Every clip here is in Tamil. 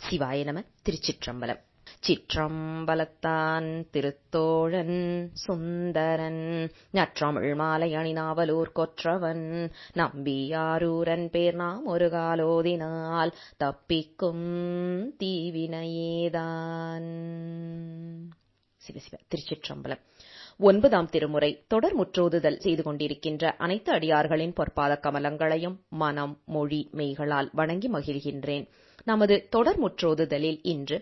சிவாய நம. திருச்சிற்றம்பலம். சிற்றம்பலத்தான் திருத்தோழன் சுந்தரன் நற்றமிழ் மாலை அணிநாவலூர் கொற்றவன் நம்பியாரூரன் பேர் நாம் ஒரு காலோதினால் தப்பிக்கும் தீவினையேதான். சிவசிவ. திருச்சிற்றம்பலம். 9ஆம் திருமுறை தொடர் முற்றோதுதல் செய்து கொண்டிருக்கின்ற அனைத்து அடியார்களின் பொற்பாத கமலங்களையும் மனம் மொழி மெய்களால் வணங்கி மகிழ்கின்றேன். நமது தொடர் முற்றோதுதலில் இன்று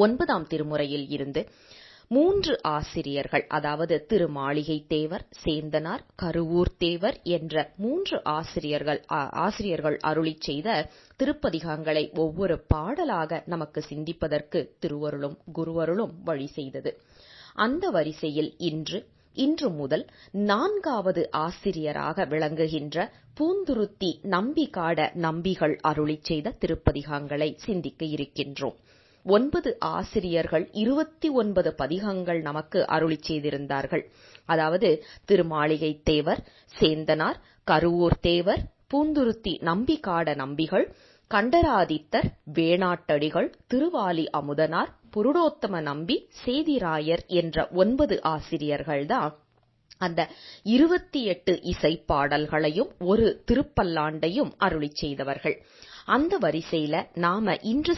9ஆம் திருமுறையில் இருந்து 3 ஆசிரியர்கள், அதாவது திருமாளிகை தேவர், சேந்தனார், கருவூர் தேவர் என்ற 3 ஆசிரியர்கள் அருளிச் செய்த திருப்பதிகங்களை ஒவ்வொரு பாடலாக நமக்கு சிந்திப்பதற்கு திருவருளும் குருவருளும் வழி செய்தது. அந்த வரிசையில் இன்று முதல் 4வது ஆசிரியராக விளங்குகின்ற பூந்துருத்தி நம்பிகாட நம்பிகள் அருளிச் செய்த திருப்பதிகங்களை சிந்திக்க இருக்கின்றோம். 9 ஆசிரியர்கள் 29 பதிகங்கள் நமக்கு அருளிச் செய்திருந்தார்கள். அதாவது திருமாளிகை தேவர், சேந்தனார், கருவூர் தேவர், பூந்துருத்தி நம்பிகாட நம்பிகள், கண்டராதித்தர், வேணாட்டடிகள், திருவாலி அமுதனார், புருடோத்தம நம்பி, சேதிராயர் என்ற 9 ஆசிரியர்கள்தான் அந்த 28 இசை பாடல்களையும் ஒரு திருப்பல்லாண்டையும் அருளிச் செய்தவர்கள். அந்த வரிசையில நாம இன்று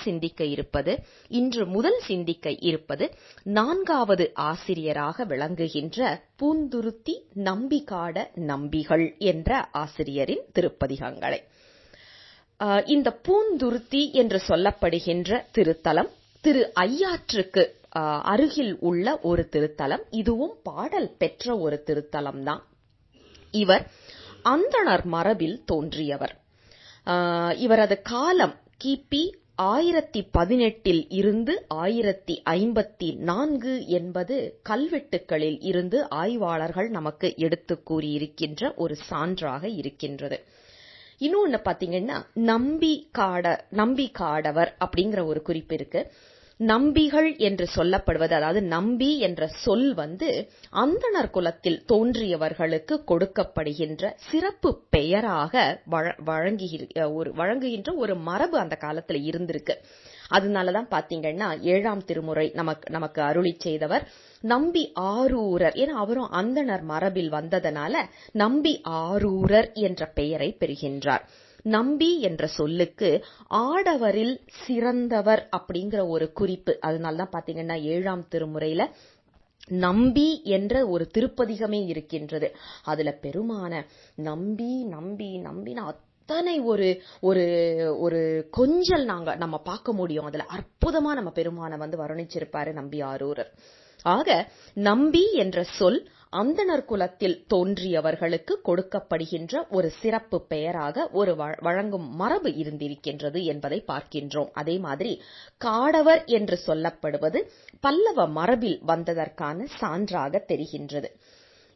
முதல் சிந்திக்க இருப்பது 4வது ஆசிரியராக விளங்குகின்ற பூந்துருத்தி நம்பிகாட நம்பிகள் என்ற ஆசிரியரின் திருப்பதிகங்களை. இந்த பூந்துருத்தி என்று சொல்லப்படுகின்ற திருத்தலம் திரு ஐயாற்றுக்கு அருகில் உள்ள ஒரு திருத்தலம். இதுவும் பாடல் பெற்ற ஒரு திருத்தலம் தான். இவர் அந்தணர் மரபில் தோன்றியவர். இவரது காலம் கிபி 1018 இருந்து 1054 என்பது கல்வெட்டுக்களில் இருந்து ஆய்வாளர்கள் நமக்கு எடுத்து கூறியிருக்கின்ற ஒரு சான்றாக இருக்கின்றது. இன்னொன்னு பாத்தீங்கன்னா நம்பிகாடவர் அப்படிங்கிற ஒரு குறிப்பு இருக்கு. நம்பிகள் என்று சொல்லப்படுவது, அதாவது நம்பி என்ற சொல் அந்தணர் குலத்தில் தோன்றியவர்களுக்கு கொடுக்கப்படுகின்ற சிறப்பு பெயராக வழங்குகின்ற ஒரு மரபு அந்த காலத்துல இருந்திருக்கு. அதனாலதான் பாத்தீங்கன்னா 7ஆம் திருமுறை நமக்கு அருளிச் செய்தவர் நம்பி ஆரூரர். ஏன்னா அவரும் அந்தணர் மரபில் வந்ததனால நம்பி ஆரூரர் என்ற பெயரை பெறுகின்றார். நம்பி என்ற சொல்லுக்கு ஆடவரில் சிறந்தவர் அப்படிங்கிற ஒரு குறிப்பு. அதனாலதான் பாத்தீங்கன்னா 7ஆம் திருமுறையில நம்பி என்ற ஒரு திருப்பதிகமே இருக்கின்றது. அதுல பெருமான நம்பி நம்பி நம்பினா அத்தனை ஒரு கொஞ்சல் நம்ம பார்க்க முடியும். அதுல அற்புதமா நம்ம பெருமான வர்ணிச்சிருப்பாரு நம்பி ஆரூரர். ஆக நம்பி என்ற சொல் அந்தணர் குலத்தில் தோன்றியவர்களுக்கு கொடுக்கப்படுகின்ற ஒரு சிறப்பு பெயராக ஒரு வழங்கும் மரபு இருந்திருக்கின்றது என்பதை பார்க்கின்றோம். அதே மாதிரி காடவர் என்று சொல்லப்படுவது பல்லவ மரபில் வந்ததற்கான சான்றாக தெரிகின்றது.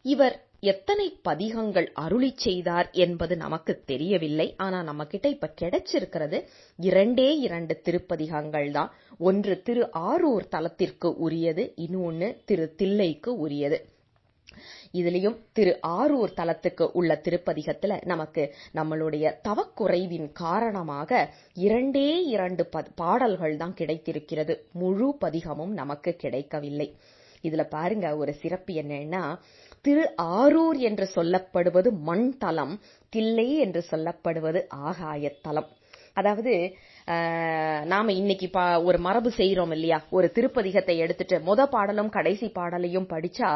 இவர் எத்தனை பதிகங்கள் அருளிச் செய்தார் என்பது நமக்கு தெரியவில்லை. ஆனா நம்ம கிட்ட இப்ப கிடைச்சிருக்கிறது 2 திருப்பதிகங்கள் தான். ஒன்று திரு ஆரூர் தலத்திற்கு உரியது, இன்னொன்னு திரு தில்லைக்கு உரியது. இதுலயும் திரு ஆரூர் தலத்துக்கு உள்ள திருப்பதிகத்துல நமக்கு நம்மளுடைய தவக்குறைவின் காரணமாக 2 பாடல்கள் தான் கிடைத்திருக்கிறது. முழு பதிகமும் நமக்கு கிடைக்கவில்லை. இதுல பாருங்க ஒரு சிறப்பு என்னன்னா, திரு ஆரூர் என்று சொல்லப்படுவது மண் தலம், தில்லை என்று சொல்லப்படுவது ஆகாயத்தலம். அதாவது நாம இன்னைக்கு ஒரு மரபு செய்யறோம் இல்லையா, ஒரு திருப்பதிகத்தை எடுத்துட்டு முத பாடலும் கடைசி பாடலையும் படிச்சா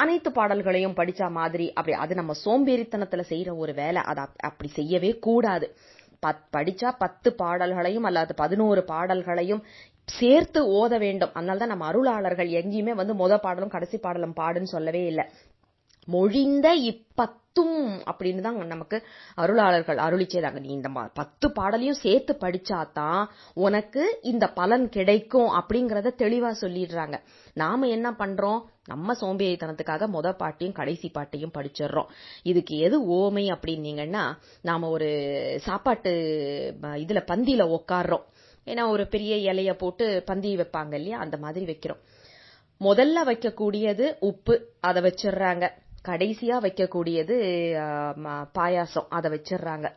அனைத்து பாடல்களையும் படிச்சா மாதிரி, அப்படி அது நம்ம சோம்பேறித்தனத்துல செய்யற ஒரு வேலை. அது அப்படி செய்யவே கூடாது. படிச்சா 10 பாடல்களையும் அல்லது 11 பாடல்களையும் சேர்த்து ஓத வேண்டும். அதனாலதான் நம்ம அருளாளர்கள் எங்கேயுமே முத பாடலும் கடைசி பாடலும் பாடுன்னு சொல்லவே இல்லை. மொழிந்த இப்பத்தும் அப்படின்னு தான் நமக்கு அருளாளர்கள் அருளி செய்தாங்க. நீ இந்த 10 பாடலையும் சேர்த்து படிச்சாதான் உனக்கு இந்த பலன் கிடைக்கும் அப்படிங்கறத தெளிவா சொல்லிடுறாங்க. நாம என்ன பண்றோம், நம்ம சோம்பேறித்தனத்துக்காக முத பாட்டையும் கடைசி பாட்டையும் படிச்சிடறோம். இதுக்கு எது ஓமை அப்படின்னீங்கன்னா, நாம ஒரு சாப்பாட்டு இதுல பந்தியில உட்கார்றோம். ஏன்னா ஒரு பெரிய இலைய போட்டு பந்தி வைப்பாங்க இல்லையா, அந்த மாதிரி வைக்கிறோம். முதல்ல வைக்கக்கூடியது உப்பு, அதை வச்சிடுறாங்க. கடைசியா வைக்கக்கூடியது பாயாசம், அதை வச்சிடுறாங்க.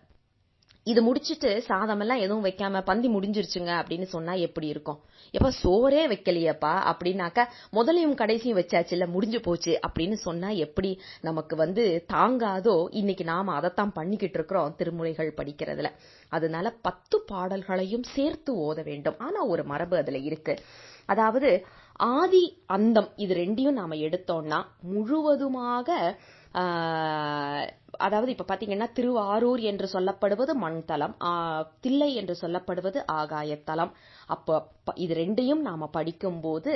இது முடிச்சிட்டு சாதமெல்லாம் எதுவும் வைக்காம பந்தி முடிஞ்சிருச்சுங்க அப்படின்னு சொன்னா எப்படி இருக்கும்? எப்ப சோறே வைக்கலையப்பா அப்படின்னாக்க முதலையும் கடைசியும் வச்சாச்சுல, முடிஞ்சு போச்சு அப்படின்னு சொன்னா எப்படி நமக்கு தாங்காதோ? இன்னைக்கு நாம அதைத்தான் பண்ணிக்கிட்டு இருக்கிறோம் திருமுறைகள் படிக்கிறதுல. அதனால 10 பாடல்களையும் சேர்த்து ஓத வேண்டும். ஆனா ஒரு மரபு அதுல இருக்கு. அதாவது ஆதி அந்தம் இது ரெண்டையும் நாம எடுத்தோம்னா முழுவதுமாக அதாவது இப்ப பாத்தீங்கன்னா திருவாரூர் என்று சொல்லப்படுவது மண்தலம், தில்லை என்று சொல்லப்படுவது ஆகாயத்தலம். அப்ப இது ரெண்டையும் நாம படிக்கும்போது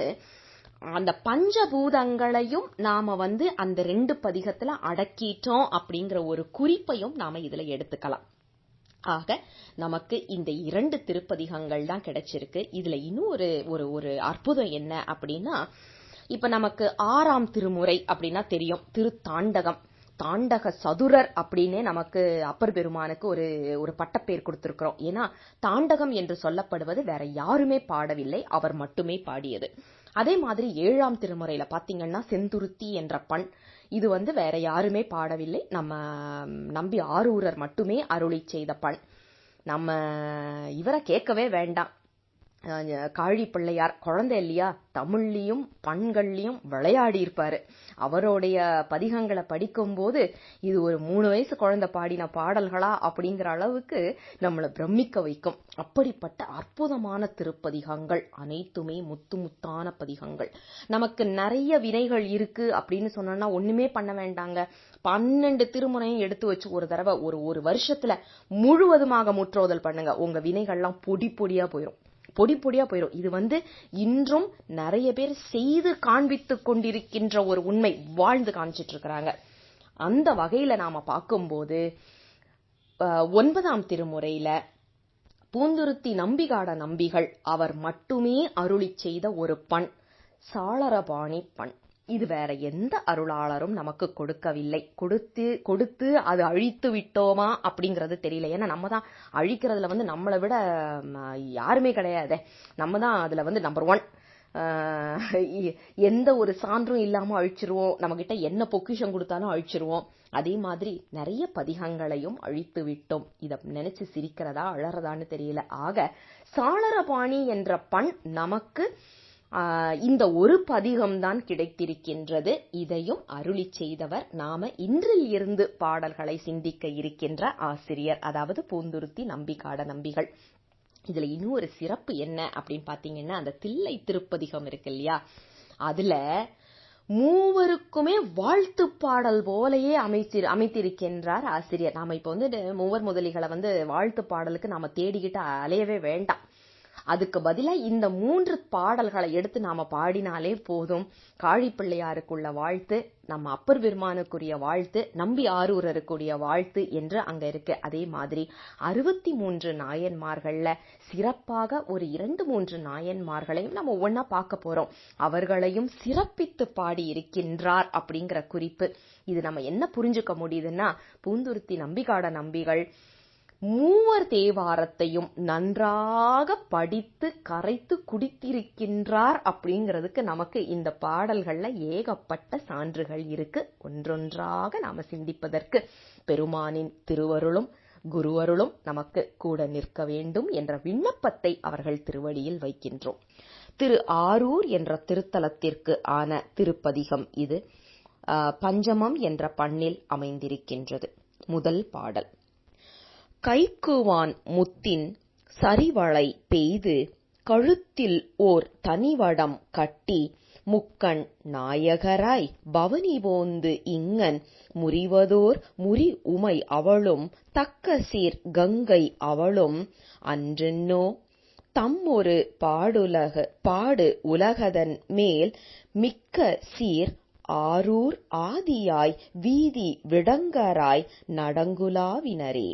அந்த பஞ்சபூதங்களையும் நாம அந்த 2 பதிகத்துல அடக்கிட்டோம் அப்படிங்கிற ஒரு குறிப்பையும் நாம இதுல எடுத்துக்கலாம். ஆக நமக்கு இந்த 2 திருப்பதிகங்கள் தான் கிடைச்சிருக்கு. இதுல இன்னும் ஒரு அற்புதம் என்ன அப்படின்னா, இப்ப நமக்கு 6ஆம் திருமுறை அப்படின்னா தெரியும், திருத்தாண்டகம். தாண்டக சதுரர் அப்படின்னே நமக்கு அப்பர் பெருமானுக்கு ஒரு பட்டப்பேர் கொடுத்திருக்கிறோம். ஏன்னா தாண்டகம் என்று சொல்லப்படுவது வேற யாருமே பாடவில்லை, அவர் மட்டுமே பாடியது. அதே மாதிரி 7ஆம் திருமுறையில பாத்தீங்கன்னா செந்துருத்தி என்ற பண், இது வேற யாருமே பாடவில்லை, நம்ம நம்பி ஆரூரர் மட்டுமே அருளி செய்த பண். நம்ம இவரை கேட்கவே வேண்டாம், காழி பிள்ளையார் குழந்தை இல்லையா, தமிழ்லயும் பண்கள்லயும் விளையாடி இருப்பாரு. அவருடைய பதிகங்களை படிக்கும் போது இது ஒரு 3 வயசு குழந்தை பாடின பாடல்களா அப்படிங்கிற அளவுக்கு நம்மளை பிரமிக்க வைக்கும். அப்படிப்பட்ட அற்புதமான திருப்பதிகங்கள் அனைத்துமே முத்து முத்தான பதிகங்கள். நமக்கு நிறைய வினைகள் இருக்கு அப்படின்னு சொன்னோம்னா ஒண்ணுமே பண்ண வேண்டாங்க. 12 திருமுறையும் எடுத்து வச்சு ஒரு தடவை ஒரு வருஷத்துல முழுவதுமாக முற்றோதல் பண்ணுங்க, உங்க வினைகள்லாம் பொடி பொடியா போயிரும். இது இன்றும் நிறைய பேர் செய்து காண்பித்துக் கொண்டிருக்கின்ற ஒரு உண்மை, வாழ்ந்து காமிச்சிட்டு இருக்கிறாங்க. அந்த வகையில நாம பார்க்கும்போது 9ஆம் திருமுறையில பூந்துருத்தி நம்பிகாட நம்பிகள் அவர் மட்டுமே அருளி செய்த ஒரு பண் சாளரபாணி பண். இது வேற எந்த அருளாளரும் நமக்கு கொடுக்கவில்லை. கொடுத்து அது அழித்து விட்டோமா அப்படிங்கறது தெரியல. ஏன்னா நம்ம தான் அழிக்கிறதுல நம்மளை விட யாருமே கிடையாது. நம்ம தான் அதுல நம்பர் 1. எந்த ஒரு சான்றும் இல்லாம அழிச்சிருவோம், நம்ம கிட்ட என்ன பொக்கிஷம் கொடுத்தாலும் அழிச்சிருவோம். அதே மாதிரி நிறைய பதிகங்களையும் அழித்து விட்டோம். இத நினைச்சு சிரிக்கிறதா அழறதான்னு தெரியல. ஆக சாளரபாணி என்ற பண் நமக்கு இந்த ஒரு பதிகம்தான் கிடைத்திருக்கின்றது. இதையும் அருளி செய்தவர் நாம இன்றில் இருந்து பாடல்களை சிந்திக்க இருக்கின்ற ஆசிரியர், அதாவது பூந்துருத்தி நம்பிகாட நம்பிகள். இதுல இன்னும் ஒரு சிறப்பு என்ன அப்படின்னு பாத்தீங்கன்னா, அந்த தில்லை திருப்பதிகம் இருக்கு இல்லையா, அதுல மூவருக்குமே வாழ்த்து பாடல் போலயே அமைத்திருக்கின்றார் ஆசிரியர். நாம இப்ப மூவர் முதலிகளை வாழ்த்து பாடலுக்கு நாம தேடிக்கிட்டு அலையவே வேண்டாம். அதுக்கு பதிலா இந்த 3 பாடல்களை எடுத்து நாம பாடினாலே போதும். காழி பிள்ளையாருக்குள்ள வாழ்த்து, நம்ம அப்பர் பெருமானுக்குரிய வாழ்த்து, நம்பி ஆரூரருக்குரிய வாழ்த்து என்று அங்க இருக்கு. அதே மாதிரி 63 நாயன்மார்கள்ல சிறப்பாக ஒரு 2-3 நாயன்மார்களையும் நம்ம ஒவ்வொன்னா பார்க்க போறோம். அவர்களையும் சிறப்பித்து பாடி இருக்கின்றார் அப்படிங்கிற குறிப்பு. இது நம்ம என்ன புரிஞ்சுக்க முடியுதுன்னா, பூந்துருத்தி நம்பிகாட நம்பிகள் மூவர் தேவாரத்தையும் நன்றாக படித்து கரைத்து குடித்திருக்கின்றார் அப்படிங்கிறதுக்கு நமக்கு இந்த பாடல்கள்ல ஏகப்பட்ட சான்றுகள் இருக்கு. ஒன்றொன்றாக நாம சிந்திப்பதற்கு பெருமானின் திருவருளும் குருவருளும் நமக்கு கூட நிற்க வேண்டும் என்ற விண்ணப்பத்தை அவர்கள் திருவடியில் வைக்கின்றோம். திரு ஆரூர் என்ற திருத்தலத்திற்கு ஆன திருப்பதிகம் இது. பஞ்சமம் என்ற பண்ணில் அமைந்திருக்கின்றது. முதல் பாடல். கைக்குவான் முத்தின் சரிவளை பெய்து கழுத்தில் ஓர் தனிவடம் கட்டி முக்கண் நாயகராய் பவனி போந்து இங்கன் முறிவதோர் முறி உமை அவளும் தக்க சீர் கங்கை அவளும் அன்றென்னோ தம்மொரு பாடு உலகதன் மேல் மிக்க சீர் ஆரூர் ஆதியாய் வீதி விடங்கராய் நடங்குலாவினரே.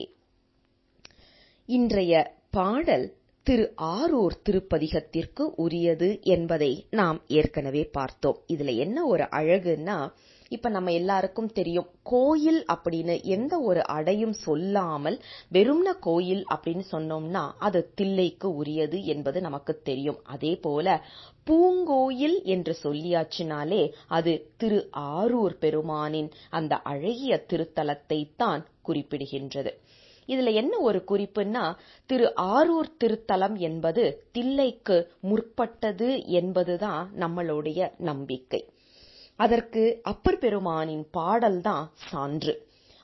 இன்றைய பாடல் திரு ஆரூர் திருப்பதிகத்திற்கு உரியது என்பதை நாம் ஏற்கனவே பார்த்தோம். இதுல என்ன ஒரு அழகுன்னா, இப்ப நம்ம எல்லாருக்கும் தெரியும், கோயில் அப்படின்னு எந்த ஒரு அடையும் சொல்லாமல் வெறும்ன கோயில் அப்படின்னு சொன்னோம்னா அது தில்லைக்கு உரியது என்பது நமக்கு தெரியும். அதே போல பூங்கோயில் என்று சொல்லியாச்சினாலே அது திரு ஆரூர் பெருமானின் அந்த அழகிய திருத்தலத்தை தான் குறிப்பிடுகின்றது. இதுல என்ன ஒரு குறிப்புன்னா, திரு ஆரூர் திருத்தலம் என்பது தில்லைக்கு முற்பட்டது என்பதுதான் நம்மளுடைய நம்பிக்கை. அதற்கு அப்பர் பெருமானின் பாடல்தான் சான்று.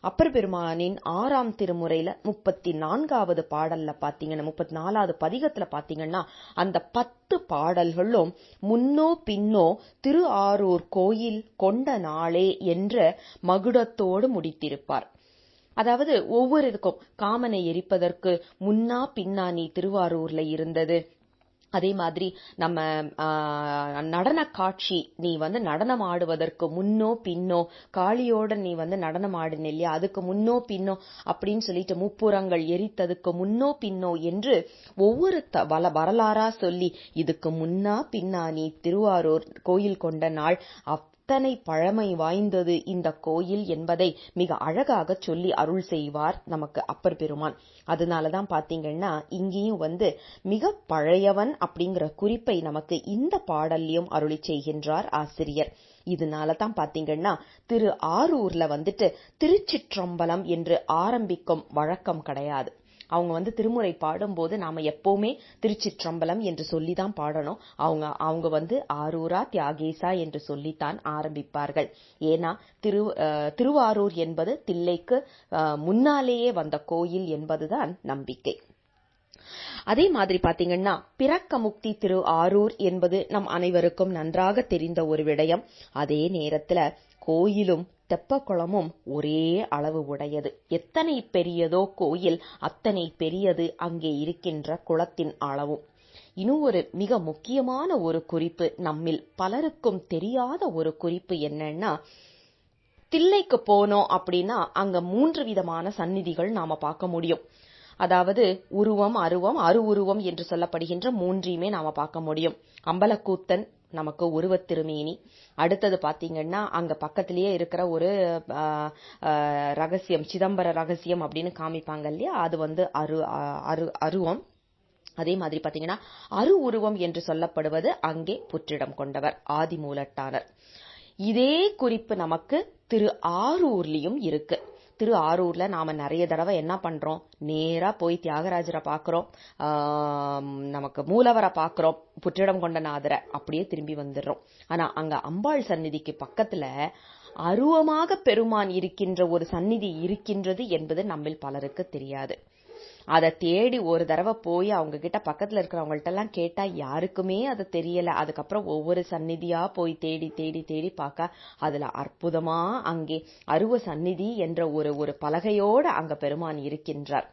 அப்பர் பெருமானின் 6ஆம் திருமுறையில 34வது பாடல்ல பாத்தீங்கன்னா, 34வது பதிகத்துல பாத்தீங்கன்னா, அந்த 10 பாடல்களும் முன்னோ பின்னோ திரு ஆரூர் கோயில் கொண்ட நாளே என்ற மகுடத்தோடு முடித்திருப்பார். அதாவது ஒவ்வொரு இதுக்கும் காமனை எரிப்பதற்கு முன்னா பின்னா நீ திருவாரூர்ல இருந்தது, அதே மாதிரி நம்ம நடன காட்சி நீ நடனம் ஆடுவதற்கு முன்னோ பின்னோ, காளியோட நீ நடனம் ஆடின இல்லையா, அதுக்கு முன்னோ பின்னோ அப்படின்னு சொல்லிட்டு முப்புறங்கள் எரித்ததுக்கு முன்னோ பின்னோ என்று ஒவ்வொரு வரலாறா சொல்லி இதுக்கு முன்னா பின்னா நீ திருவாரூர் கோயில் கொண்ட நாள், அத்தனை பழமை வாய்ந்தது இந்த கோயில் என்பதை மிக அழகாக சொல்லி அருள் செய்வார் நமக்கு அப்பர் பெருமான். அதனாலதான் பாத்தீங்கன்னா இங்கேயும் மிக பழையவன் அப்படிங்கிற குறிப்பை நமக்கு இந்த பாடல்லையும் அருளி செய்கின்றார் ஆசிரியர். இதனாலதான் பாத்தீங்கன்னா திரு ஆரூர்ல திருச்சிற்றம்பலம் என்று ஆரம்பிக்கும் வழக்கம் கிடையாது. அவங்க திருமுறை பாடும்போது நாம எப்பவுமே திருச்சிற்றம்பலம் என்று சொல்லிதான் பாடணும். அவங்க ஆரூரா தியாகேசா என்று சொல்லித்தான் ஆரம்பிப்பார்கள். ஏன்னா திருவாரூர் என்பது தில்லைக்கு முன்னாலேயே வந்த கோயில் என்பதுதான் நம்பிக்கை. அதே மாதிரி பாத்தீங்கன்னா பிறக்க முக்தி திரு ஆரூர் என்பது நம் அனைவருக்கும் நன்றாக தெரிந்த ஒரு விடயம். அதே நேரத்துல கோயிலும் தெப்பக்குளமும் ஒரே அளவு உடையது. எத்தனை பெரியதோ கோயில் அத்தனை பெரியது அங்கே இருக்கின்ற குளத்தின் அளவும். இன்னும் ஒரு மிக முக்கியமான ஒரு குறிப்பு, நம்மில் பலருக்கும் தெரியாத ஒரு குறிப்பு என்னன்னா, தில்லைக்கு போனோம் அப்படின்னா அங்க 3 விதமான சந்நிதிகள் நாம பார்க்க முடியும். அதாவது உருவம், அருவம், அருவுருவம் என்று சொல்லப்படுகின்ற 3ஐயுமே நாம பார்க்க முடியும். அம்பலக்கூத்தன் நமக்கு உருவத் திருமேனி. அடுத்தது பாத்தீங்கன்னா அங்க பக்கத்திலேயே இருக்கிற ஒரு ரகசியம், சிதம்பர ரகசியம் அப்படின்னு காமிப்பாங்க இல்லையா, அது அருவம். அதே மாதிரி பாத்தீங்கன்னா அரு உருவம் என்று சொல்லப்படுவது அங்கே புற்றிடம் கொண்டவர் ஆதிமூலட்டானர். இதே குறிப்பு நமக்கு திரு ஆரூர்லயும் இருக்கு. திரு ஆரூர்ல நாம நிறைய தடவை என்ன பண்றோம், நேரா போய் தியாகராஜரை பாக்குறோம், நமக்கு மூலவரை பாக்குறோம், புற்றிடம் கொண்ட நாதரை, அப்படியே திரும்பி வந்துடுறோம். ஆனா அங்க அம்பாள் சந்நிதிக்கு பக்கத்துல அருவமாக பெருமான் இருக்கின்ற ஒரு சந்நிதி இருக்கின்றது என்பது நம்மில் பலருக்கு தெரியாது. அதை தேடி ஒரு தடவை போய் அவங்க கிட்ட பக்கத்துல இருக்கிறவங்கள்ட்ட எல்லாம் கேட்டா யாருக்குமே அது தெரியல. அதுக்கப்புறம் ஒவ்வொரு சந்நிதியா போய் தேடி தேடி தேடி பார்க்க அதுல அற்புதமா அங்கே அருவ சந்நிதி என்ற ஒரு பலகையோட அங்க பெருமான் இருக்கின்றார்.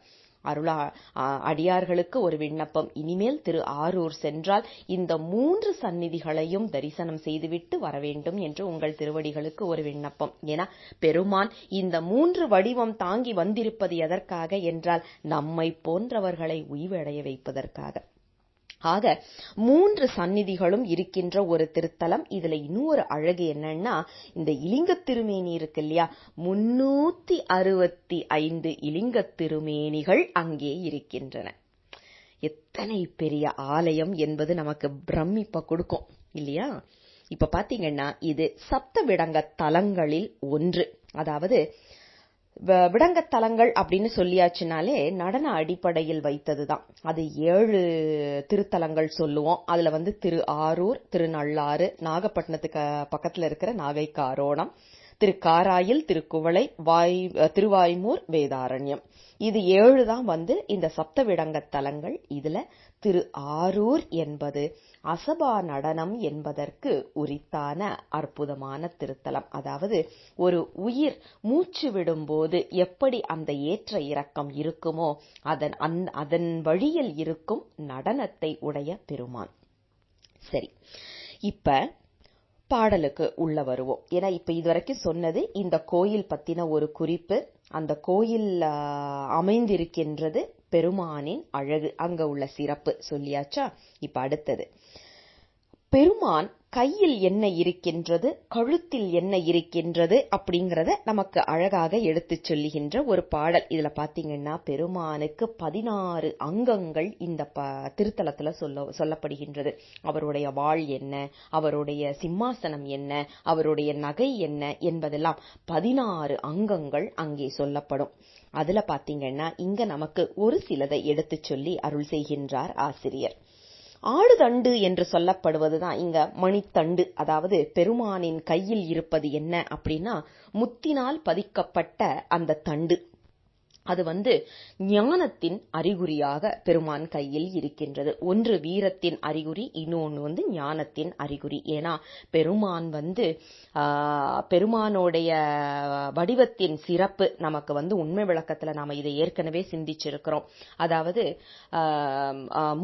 அடியார்களுக்கு ஒரு விண்ணப்பம், இனிமேல் திரு ஆரூர் சென்றால் இந்த 3 சந்நிதிகளையும் தரிசனம் செய்துவிட்டு வர வேண்டும் என்று உங்கள் திருவடிகளுக்கு ஒரு விண்ணப்பம். ஏன்னா பெருமான் இந்த 3 வடிவம் தாங்கி வந்திருப்பது எதற்காக என்றால் நம்மை போன்றவர்களை உய்வடைய வைப்பதற்காக. ஆக 3 சந்நிதிகளும் இருக்கின்ற ஒரு திருத்தலம். இதுல இன்னொரு அழகு என்னன்னா, இந்த இலிங்க திருமேனி இருக்கு இல்லையா, 365 இலிங்க திருமேனிகள் அங்கே இருக்கின்றன. எத்தனை பெரிய ஆலயம் என்பது நமக்கு பிரமிப்பை கொடுக்கும் இல்லையா. இப்ப பாத்தீங்கன்னா இது சப்த விடங்க தலங்களில் ஒன்று. அதாவது விடங்கத்தலங்கள் அப்படின்னு சொல்லியாச்சுனாலே நடன அடிப்படையில் வைத்ததுதான். அது 7 திருத்தலங்கள் சொல்லுவோம். அதுல திரு ஆரூர், திருநள்ளாறு, நாகப்பட்டினத்துக்கு பக்கத்துல இருக்கிற நாகைக்காரோணம், திருக்காராயில், திருக்குவளை, திருவாய்மூர், வேதாரண்யம். இது 7 தான் இந்த சப்த விடங்கத்தலங்கள். இதுல திரு ஆரூர் என்பது அசபா நடனம் என்பதற்கு உரித்தான அற்புதமான திருத்தலம். அதாவது ஒரு உயிர் மூச்சு விடும்போது எப்படி அந்த ஏற்ற இறக்கம் இருக்குமோ அதன் வழியில் இருக்கும் நடனத்தை உடைய பெருமான். சரி, இப்ப பாடலுக்கு உள்ள வருவோம். ஏன்னா இப்ப இதுவரைக்கும் சொன்னது இந்த கோயில் பத்தின ஒரு குறிப்பு. அந்த கோயில் அமைந்திருக்கின்றது பெருமானின் அழகு, அங்க உள்ள சிறப்பு சொல்லியாச்சா. இப்ப அடுத்தது பெருமான் கையில் என்ன இருக்கின்றது, கழுத்தில் என்ன இருக்கின்றது அப்படிங்கறத நமக்கு அழகாக எடுத்துச் சொல்லுகின்ற ஒரு பாடல். இதுல பாத்தீங்கன்னா பெருமானுக்கு 16 அங்கங்கள் இந்த திருத்தலத்துல சொல்லப்படுகின்றது. அவருடைய வாள் என்ன, அவருடைய சிம்மாசனம் என்ன, அவருடைய நகை என்ன என்பதெல்லாம் 16 அங்கங்கள் அங்கே சொல்லப்படும். அதுல பாத்தீங்கன்னா இங்க நமக்கு ஒரு சிலதை எடுத்துச் சொல்லி அருள் செய்கின்றார் ஆசிரியர். ஆடுதண்டு என்று சொல்லப்படுவதுதான் இங்க மணித்தண்டு. அதாவது பெருமானின் கையில் இருப்பது என்ன அப்படின்னா முத்தினால் பதிக்கப்பட்ட அந்த தண்டு. அது ஞானத்தின் அறிகுறியாக பெருமான் கையில் இருக்கின்றது. ஒன்று வீரத்தின் அறிகுறி, இன்னொன்று ஞானத்தின் அறிகுறி. ஏன்னா பெருமான் பெருமானுடைய வடிவத்தின் சிறப்பு நமக்கு உண்மை விளக்கத்துல நாம இதை ஏற்கனவே சிந்திச்சிருக்கிறோம். அதாவது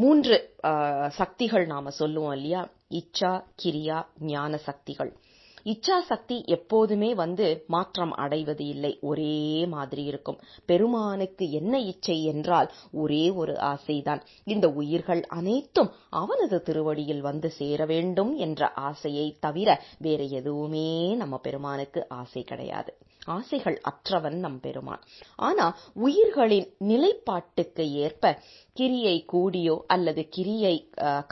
3 சக்திகள் நாம சொல்லுவோம் இல்லையா, இச்சா, கிரியா, ஞான சக்திகள். இச்சா சக்தி எப்போதுமே மாற்றம் அடைவது இல்லை, ஒரே மாதிரி இருக்கும். பெருமானுக்கு என்ன இச்சை என்றால் ஒரே ஒரு ஆசைதான். இந்த உயிர்கள் அனைத்தும் அவனது திருவடியில் சேர வேண்டும் என்ற ஆசையை தவிர வேற எதுவுமே நம்ம பெருமானுக்கு ஆசை கிடையாது. ஆசைகள் அற்றவன் நம் பெருமான். ஆனா உயிர்களின் நிலைப்பாட்டுக்கு ஏற்ப கிரியை கூடியோ அல்லது கிரியை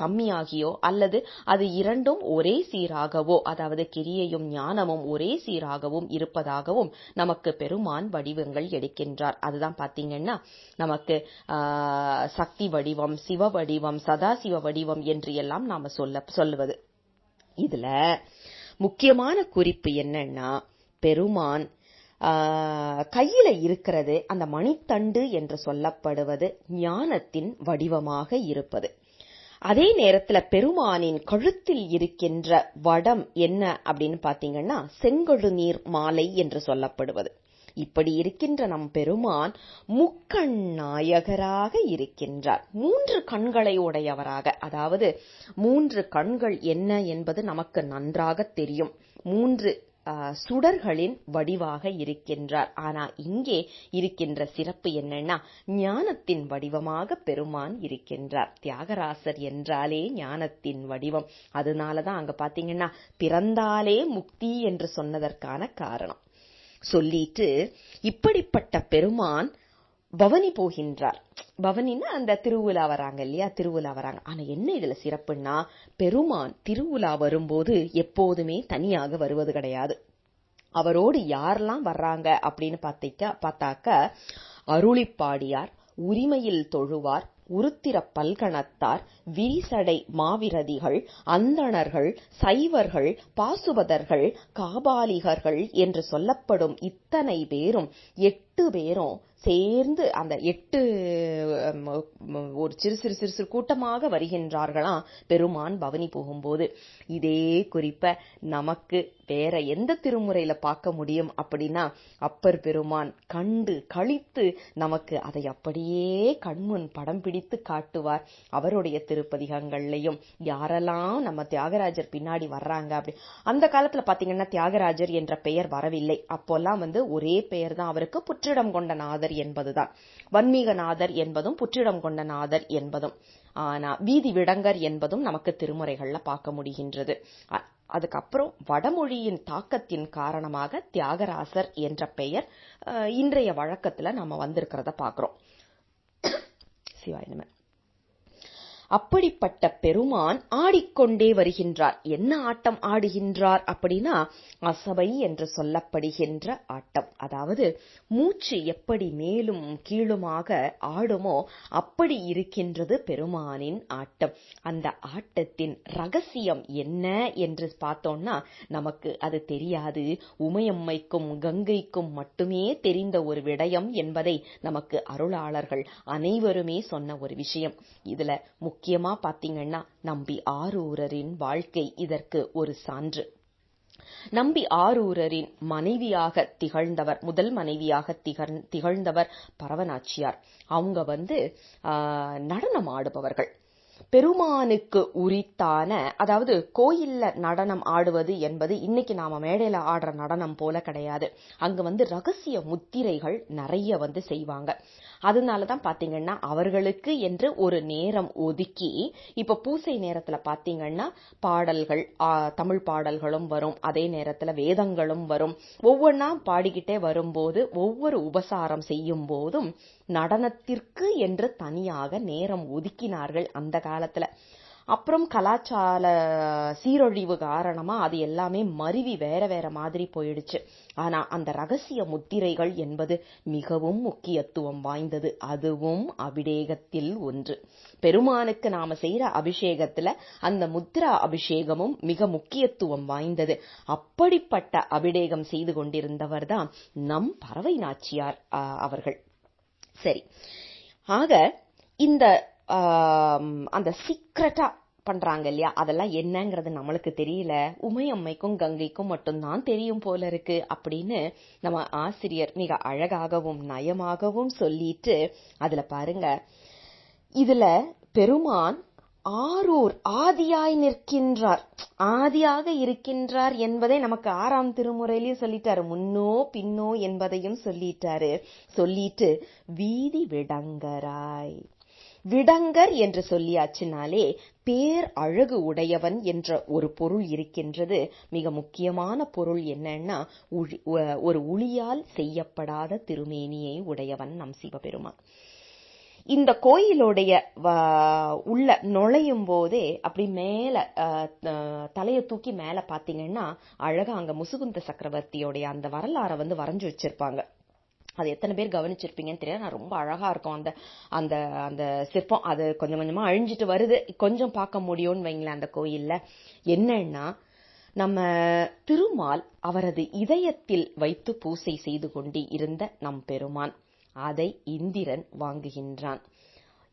கம்மியாகியோ அல்லது அது இரண்டும் ஒரே சீராகவோ, அதாவது கிரியையும் ஞானமும் ஒரே சீராகவும் இருப்பதாகவும் நமக்கு பெருமான் வடிவங்கள் எடுக்கின்றார். அதுதான் பாத்தீங்கன்னா நமக்கு சக்தி வடிவம், சிவ வடிவம், சதாசிவ வடிவம் என்று எல்லாம் நாம சொல்லுவது. இதுல முக்கியமான குறிப்பு என்னன்னா, பெருமான் கையில இருக்கிறது அந்த மணித்தண்டு என்று சொல்லப்படுவது ஞானத்தின் வடிவமாக இருப்பது. அதே நேரத்துல பெருமானின் கழுத்தில் இருக்கின்ற வடம் என்ன அப்படின்னு பாத்தீங்கன்னா செங்கழுநீர் மாலை என்று சொல்லப்படுவது. இப்படி இருக்கின்ற நம் பெருமான் முக்கண் நாயகராக இருக்கின்றார். 3 கண்களை உடையவராக, அதாவது 3 கண்கள் என்ன என்பது நமக்கு நன்றாக தெரியும். 3 சுடர்களின் வடிவாக இருக்கின்றார். ஆனா இங்கே இருக்கின்ற சிறப்பு என்னன்னா ஞானத்தின் வடிவமாக பெருமான் இருக்கின்றார். தியாகராசர் என்றாலே ஞானத்தின் வடிவம். அதனாலதான் அங்க பாத்தீங்கன்னா பிறந்தாலே முக்தி என்று சொன்னதற்கான காரணம். சொல்லிட்டு இப்படிப்பட்ட பெருமான் பவனி போகின்றார். பவனின்னா அந்த திருவிழா வராங்க இல்லையா, திருவிழா வராங்க. ஆனா என்ன இதுல சிறப்புன்னா, பெருமான் திருவிழா வரும்போது எப்போதுமே தனியாக வருவது கிடையாது. அவரோடு யாரெல்லாம் வர்றாங்க அப்படின்னு பார்த்தாக்க அருளிப்பாடியார், உரிமையில் தொழுவார், உருத்திர பல்கணத்தார், விரிசடை மாவிரதிகள், அந்தணர்கள், சைவர்கள், பாசுபதர்கள், காபாலிகர்கள் என்று சொல்லப்படும் இத்தனை பேரும் 8 பேரும் சேர்ந்து அந்த 8 ஒரு சிறு சிறு சிறு சிறு கூட்டமாக வருகின்றார்களாம் பெருமான் பவனி போகும்போது. இதே குறிப்ப நமக்கு வேற எந்த திருமுறையில பார்க்க முடியும் அப்படின்னா, அப்பர் பெருமான் கண்டு கழித்து நமக்கு அதை அப்படியே கண்முன் படம் பிடித்து காட்டுவார். அவருடைய திருப்பதிகங்கள்லையும் யாரெல்லாம் நம்ம தியாகராஜர் பின்னாடி வர்றாங்க அப்படி. அந்த காலத்துல பாத்தீங்கன்னா தியாகராஜர் என்ற பெயர் வரவில்லை. அப்போல்லாம் ஒரே பெயர் தான் அவருக்கு, புற்றிடம் கொண்ட நாதர் என்பதுதான். வன்மீகநாதர் என்பதும் புற்றிடம் கொண்ட நாதர் என்பதும். ஆனா வீதி விடங்கர் என்பதும் நமக்கு திருமுறைகள்ல பார்க்க முடிகின்றது. அதுக்கப்புறம் வடமொழியின் தாக்கத்தின் காரணமாக தியாகராசர் என்ற பெயர் இன்றைய வழக்கத்துல நம்ம வந்திருக்கிறத பாக்குறோம். சிவாய நம. அப்படிப்பட்ட பெருமான் ஆடிக்கொண்டே வருகின்றார். என்ன ஆட்டம் ஆடுகின்றார் அப்படின்னா அசபை என்று சொல்லப்படுகின்ற ஆட்டம். அதாவது மூச்சு எப்படி மேலும் கீழுமாக ஆடுமோ அப்படி இருக்கின்றது பெருமானின் ஆட்டம். அந்த ஆட்டத்தின் ரகசியம் என்ன என்று பார்த்தோம்னா நமக்கு அது தெரியாது. உமையம்மைக்கும் கங்கைக்கும் மட்டுமே தெரிந்த ஒரு விடயம் என்பதை நமக்கு அருளாளர்கள் அனைவருமே சொன்ன ஒரு விஷயம். இதுல முக்கியமா பாத்தீங்கன்னா நம்பி ஆரூரரின் வாழ்க்கை இதற்கு ஒரு சான்று. நம்பி ஆரூரரின் மனைவியாக திகழ்ந்தவர், முதல் மனைவியாக திகழ்ந்தவர் பரவநாச்சியார். அவங்க நடனம் ஆடுபவர்கள். பெருமானுக்கு உரித்தான, அதாவது கோயில்ல நடனம் ஆடுவது என்பது இன்னைக்கு நாம மேடையில ஆடுற நடனம் போல கிடையாது. அங்க ரகசிய முத்திரைகள் நிறைய செய்வாங்க. அதனாலதான் பாத்தீங்கன்னா அவர்களுக்கு என்று ஒரு நேரம் ஒதுக்கி, இப்ப பூசை நேரத்துல பாத்தீங்கன்னா பாடல்கள், தமிழ் பாடல்களும் வரும், அதே நேரத்துல வேதங்களும் வரும். ஒவ்வொன்னா பாடிக்கிட்டே வரும்போது ஒவ்வொரு உபசாரம் செய்யும் போதும் நடனத்திற்கு என்று தனியாக நேரம் ஒதுக்கினார்கள் அந்த காலத்துல. அப்புறம் கலாச்சார சீரழிவு காரணமா அது எல்லாமே மருவி வேற வேற மாதிரி போயிடுச்சு. ஆனா அந்த ரகசிய முத்திரைகள் என்பது மிகவும் முக்கியத்துவம் வாய்ந்தது. அதுவும் அபிஷேகத்தில் ஒன்று. பெருமானுக்கு நாம செய்யற அபிஷேகத்துல அந்த முத்திரா அபிஷேகமும் மிக முக்கியத்துவம் வாய்ந்தது. அப்படிப்பட்ட அபிஷேகம் செய்து கொண்டிருந்தவர் தான் நம் பறவை நாச்சியார் அவர்கள். சரி, ஆக இந்த அந்த சீக்ரெட்டா பண்றாங்க இல்லையா, அதெல்லாம் என்னங்கிறது நம்மளுக்கு தெரியல, உமையம்மைக்கும் கங்கைக்கும் மட்டும்தான் தெரியும் போல இருக்கு அப்படின்னு நம்ம ஆசிரியர் மிக அழகாகவும் நயமாகவும் சொல்லிட்டு, அதுல பாருங்க, இதுல பெருமான் ஆரூர் ஆதியாய் நிற்கின்றார், ஆதியாக இருக்கின்றார் என்பதை நமக்கு 6ஆம் திருமுறையிலையும் சொல்லிட்டாரு, முன்னோ பின்னோ என்பதையும் சொல்லிட்டு வீதி விடங்கராய், விடங்கர் என்று சொல்லியாச்சுனாலே பேர் அழகு உடையவன் என்ற ஒரு பொருள் இருக்கின்றது. மிக முக்கியமான பொருள் என்னன்னா, ஒரு உளியால் செய்யப்படாத திருமேனியை உடையவன் நம் சிவபெருமான். இந்த கோயிலுடைய உள்ள நுழையும் போதே அப்படி மேல தலைய தூக்கி மேல பாத்தீங்கன்னா அழகா அங்க முசுகுந்த சக்கரவர்த்தியோடைய அந்த வரலாறை வரைஞ்சு வச்சிருப்பாங்க. அது எத்தனை பேர் கவனிச்சிருப்பீங்கன்னு தெரியாது. நான் ரொம்ப அழகா இருக்கும் அந்த அந்த அந்த சிற்பம். அது கொஞ்சம் கொஞ்சமா அழிஞ்சிட்டு வருது, கொஞ்சம் பார்க்க முடியும்னு வைங்களேன். அந்த கோயில்ல என்னன்னா, நம்ம திருமால் அவரது இதயத்தில் வைத்து பூசை செய்து கொண்டு இருந்த நம் பெருமான், அதை இந்திரன் வாங்குகின்றான்.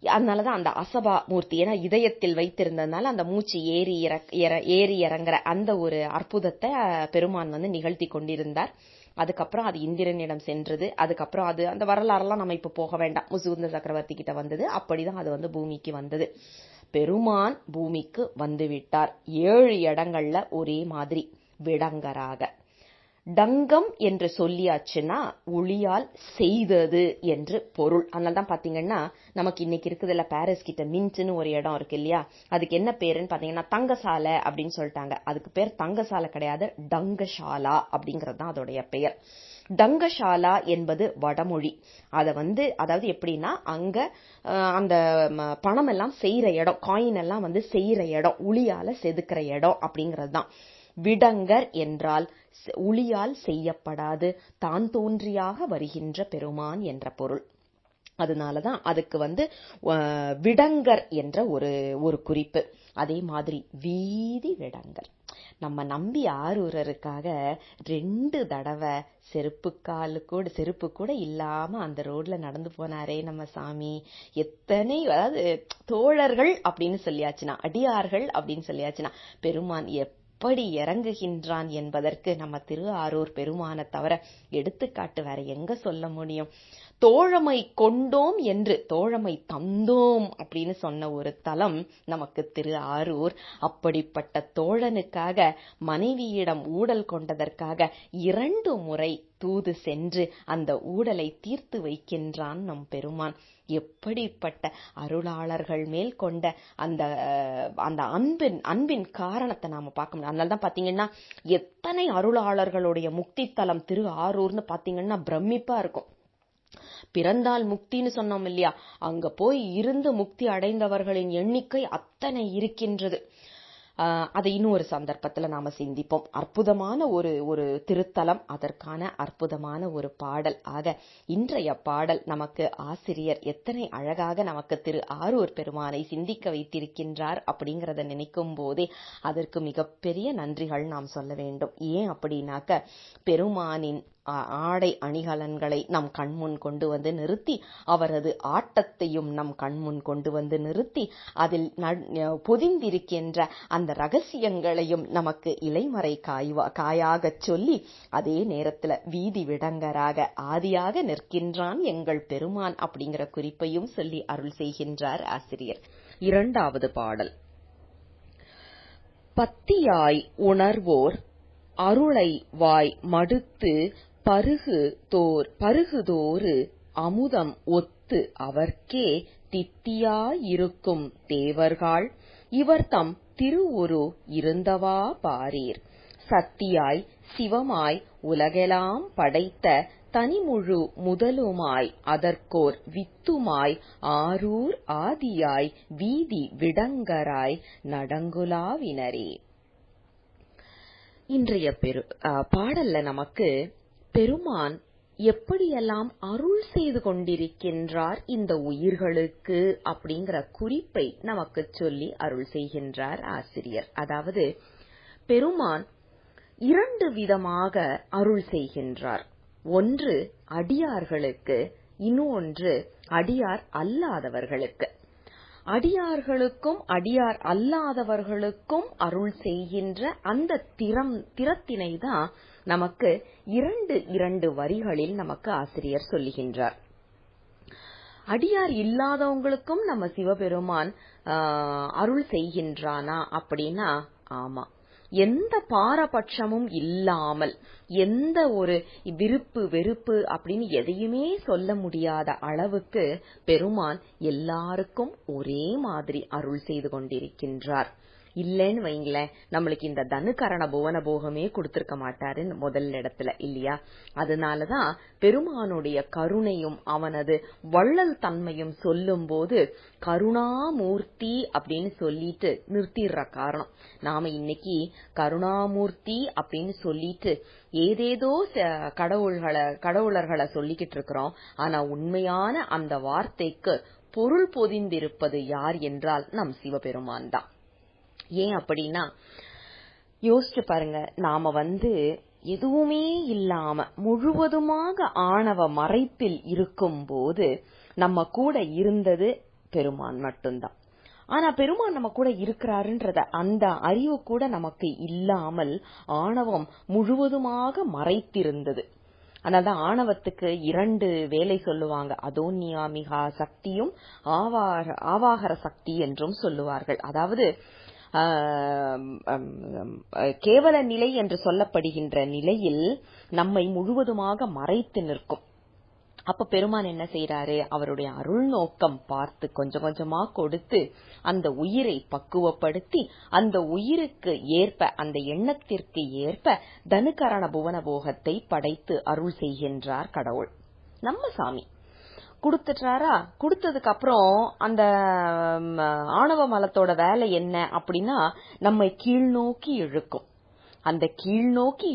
அதனாலதான் அந்த அசபா மூர்த்தி, ஏன்னா இதயத்தில் வைத்திருந்ததுனால அந்த மூச்சு ஏறி இறங்குற அந்த ஒரு அற்புதத்தை பெருமான் நிகழ்த்தி கொண்டிருந்தார். அதுக்கப்புறம் அது இந்திரனிடம் சென்றது. அதுக்கப்புறம் அது அந்த வரலாறெல்லாம் நம்ம இப்ப போக வேண்டாம். முசுகுந்த சக்கரவர்த்தி கிட்ட வந்தது, அப்படிதான் அது பூமிக்கு வந்தது. பெருமான் பூமிக்கு வந்துவிட்டார். 7 இடங்கள்ல ஒரே மாதிரி விடங்கராக. டங்கம் என்று சொல்லியாச்சுன்னா ஒளியால் செய்தது என்று பொருள். அதனால்தான் பாத்தீங்கன்னா நமக்கு இன்னைக்கு இருக்குதுல்ல, பாரிஸ் கிட்ட மின்ட்னு ஒரு இடம் இருக்கு இல்லையா, அதுக்கு என்ன பேருன்னு பாத்தீங்கன்னா தங்கசாலை அப்படின்னு சொல்லிட்டாங்க. அதுக்கு பேர் தங்கசாலை கிடையாது, டங்கசாலா அப்படிங்கறது தான் அதோடைய பெயர். டங்கசாலா என்பது வடமொழி. அத அதாவது எப்படின்னா, அங்க அந்த பணம் எல்லாம் செய்யற இடம், காயின் எல்லாம் செய்யற இடம், உளியால செதுக்கிற இடம் அப்படிங்கறது தான். விடங்கர் என்றால் உளியால் செய்யப்படாது, தான் தோன்றியாக வருகின்ற பெருமான் என்ற பொருள். அதனாலதான் அதுக்கு விடங்கர் என்ற ஒரு குறிப்பு. அதே மாதிரி வீதி விடங்கர். நம்ம நம்பி ஆரூரருக்காக 2 தடவை செருப்பு கூட இல்லாம அந்த ரோட்ல நடந்து போனாரே நம்ம சாமி. எத்தனை, அதாவது தோழர்கள் அப்படின்னு சொல்லியாச்சுன்னா, அடியார்கள் அப்படின்னு சொல்லியாச்சுன்னா, பெருமான் எப்படி இறங்குகின்றான் என்பதற்கு நம்ம திரு ஆரூர் பெருமான தவிர எடுத்துக்காட்டு வேற எங்க சொல்ல முடியும்? தோழமை கொண்டோம் என்று தோழமை தந்தோம் அப்படின்னு சொன்ன ஒரு தலம் நமக்கு திரு ஆரூர். அப்படிப்பட்ட தோழனுக்காக மனைவியிடம் ஊடல் கொண்டதற்காக 2 முறை தூது சென்று அந்த ஊடலை தீர்த்து வைக்கின்றான் நம் பெருமான். எப்படிப்பட்ட அருளாளர்கள் மேல் கொண்ட அந்த அன்பின் காரணத்தை நாம பார்க்க முடியும். அதனாலதான் பாத்தீங்கன்னா எத்தனை அருளாளர்களுடைய முக்தி தலம் திரு ஆரூர்னு பாத்தீங்கன்னா பிரமிப்பா இருக்கும். பிறந்தால் முக்தின்னு சொன்னோம் இல்லையா, அங்க போய் இருந்து முக்தி அடைந்தவர்களின் எண்ணிக்கை அத்தனை இருக்கின்றது. அதை இன்னும் ஒரு சந்தர்ப்பத்துல நாம சிந்திப்போம். அற்புதமான ஒரு திருத்தலம், அதற்கான அற்புதமான ஒரு பாடல். ஆக இன்றைய பாடல் நமக்கு ஆசிரியர் எத்தனை அழகாக நமக்கு திரு ஆரூர் பெருமானை சிந்திக்க வைத்திருக்கின்றார் அப்படிங்கறத நினைக்கும் போதே அதற்கு மிகப்பெரிய நன்றிகள் நாம் சொல்ல வேண்டும். ஏன் அப்படின்னாக்க, பெருமானின் ஆடை அணிகலன்களை நம் கண்முன் கொண்டு நிறுத்தி, அவரது ஆட்டத்தையும் நம் கண்முன் கொண்டு நிறுத்தி, அதில் பொதிந்திருக்கின்ற அந்த ரகசியங்களையும் நமக்கு இலைமறை காயாக சொல்லி, அதே நேரத்துல வீதி விடங்கராக ஆதியாக நிற்கின்றான் எங்கள் பெருமான் அப்படிங்கிற குறிப்பையும் சொல்லி அருள் செய்கின்றார் ஆசிரியர். இரண்டாவது பாடல். பத்தியாய் உணர்வோர் அருளை வாய் மடுத்து பருகுதோறு அமுதம் ஒத்து அவர்க்கே தித்தியாயிருக்கும் தேவர்கள் இவர்தம் திருவுரு இருந்தவா பாரீர். சத்தியாய் சிவமாய் உலகெலாம் படைத்த தனிமுழு முதலுமாய் அதற்கோர் வித்துமாய் ஆரூர் ஆதியாய் வீதி விடங்கராய் நடங்குலாவினரே. இன்றைய பாடல்ல நமக்கு பெருமான் எப்படியெல்லாம் அருள் செய்து கொண்டிருக்கின்றார் இந்த உயிர்களுக்கு அப்படிங்கிற குறிப்பை நமக்கு சொல்லி அருள் செய்கின்றார் ஆசிரியர். அதாவது பெருமான் 2 விதமாக அருள் செய்கின்றார். ஒன்று அடியார்களுக்கு, இன்னொன்று அடியார் அல்லாதவர்களுக்கு. அடியார்களுக்கும் அடியார் அல்லாதவர்களுக்கும் அருள் செய்கின்ற அந்த திறத்தினை தான் நமக்கு 2 வரிகளில் நமக்கு ஆசிரியர் சொல்லுகின்றார். அடியார் இல்லாதவங்களுக்கும் நம்ம சிவபெருமான் அருள் செய்கின்றானா அப்படின்னா ஆமா. எந்த பாரபட்சமும் இல்லாமல், எந்த ஒரு விருப்பு வெறுப்பு அப்படின்னு எதையுமே சொல்ல முடியாத அளவுக்கு பெருமான் எல்லாருக்கும் ஒரே மாதிரி அருள் செய்து கொண்டிருக்கின்றார். இல்லன்னு வைங்களேன், நம்மளுக்கு இந்த தனுகரண புவன போகமே கொடுத்திருக்க மாட்டாரு முதல் இடத்துல இல்லையா? அதனாலதான் பெருமானுடைய கருணையும் அவனது வள்ளல் தன்மையும் சொல்லும் போது கருணாமூர்த்தி அப்படின்னு சொல்லிட்டு நிறுத்திடுற காரணம். நாம இன்னைக்கு கருணாமூர்த்தி அப்படின்னு சொல்லிட்டு ஏதேதோ கடவுளர்களை சொல்லிக்கிட்டு இருக்கிறோம். ஆனா உண்மையான அந்த வார்த்தைக்கு பொருள் பொதிந்திருப்பது யார் என்றால் நம் சிவபெருமான் தான். ஏன் அப்படின்னா யோசிச்சு பாருங்க, நாம எதுவுமே இல்லாம முழுவதுமாக ஆணவ மறைப்பில் இருக்கும் போது நம்ம கூட இருந்தது பெருமான் மட்டும்தான். ஆனா பெருமான் நம்ம கூட இருக்கிறாருன்றத அந்த அறிவு கூட நமக்கு இல்லாமல் ஆணவம் முழுவதுமாக மறைத்திருந்தது. அதனால்தான் ஆணவத்துக்கு 2 வேலை சொல்லுவாங்க. அதோன்யாமிகா சக்தியும் ஆவாகர சக்தி என்றும் சொல்லுவார்கள். அதாவது கேவல நிலை என்று சொல்லப்படுகின்ற நிலையில் நம்மை முழுவதுமாக மறைத்து நிற்கும். அப்ப பெருமான் என்ன செய்யறாரு? அவருடைய அருள் நோக்கம் பார்த்து கொஞ்சம் கொஞ்சமா கொடுத்து அந்த உயிரை பக்குவப்படுத்தி அந்த உயிருக்கு ஏற்ப, அந்த எண்ணத்திற்கு ஏற்ப தனுகரண புவன போகத்தை படைத்து அருள் செய்கின்றார் கடவுள். நம்ம சாமி கொடுத்துட்டாரா? கொடுத்ததுக்கு அப்புறம் அந்த ஆணவ மலத்தோட வேலை என்ன அப்படின்னா நம்மை கீழ்நோக்கி இழுக்கும். அந்த கீழ்நோக்கி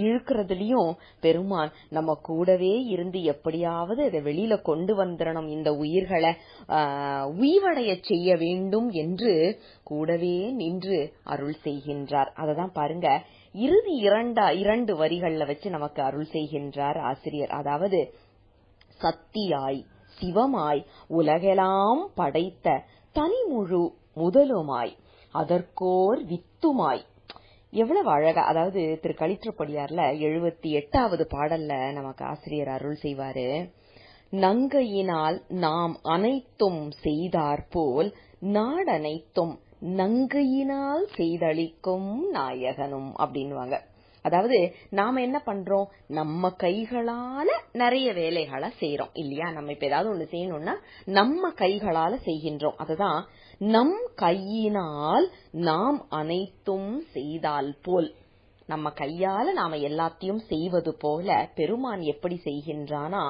இழுக்கிறதுலயும் பெருமான் நம்ம கூடவே இருந்து எப்படியாவது அதை வெளியில கொண்டு வந்துடணும், இந்த உயிர்களை உய்வடைய செய்ய வேண்டும் என்று கூடவே நின்று அருள் செய்கின்றார். அததான் பாருங்க, இறுதி 2 வரிகள்ல வச்சு நமக்கு அருள் செய்கின்றார் ஆசிரியர். அதாவது சத்தியாய் சிவமாய் உலகெல்லாம் படைத்த தனிமுழு முதலுமாய் அதற்கோர் வித்துமாய். எவ்வளவு அழகா! அதாவது திரு களிற்றுப்படியார்ல 78வது பாடல்ல நமக்கு ஆசிரியர் அருள் செய்வாரு. நங்கையினால் நாம் அனைத்தும் செய்தாற்போல் நாடனைத்தும் நங்கையினால் செய்தளிக்கும் நாயகனும் அப்படின்வாங்க. அதாவது நாம என்ன பண்றோம்? நம்ம கைகளால நிறைய வேலைகளை செய்யறோம் இல்லையா? நம்ம இப்ப ஏதாவது ஒண்ணு செய்யணும்னா நம்ம கைகளால செய்கின்றோம். அதுதான் நம் கையினால் நாம் அனைத்தும் செய்தால் போல். நம்ம கையால நாம எல்லாத்தையும் செய்வது போல பெருமான் எப்படி செய்கின்றானா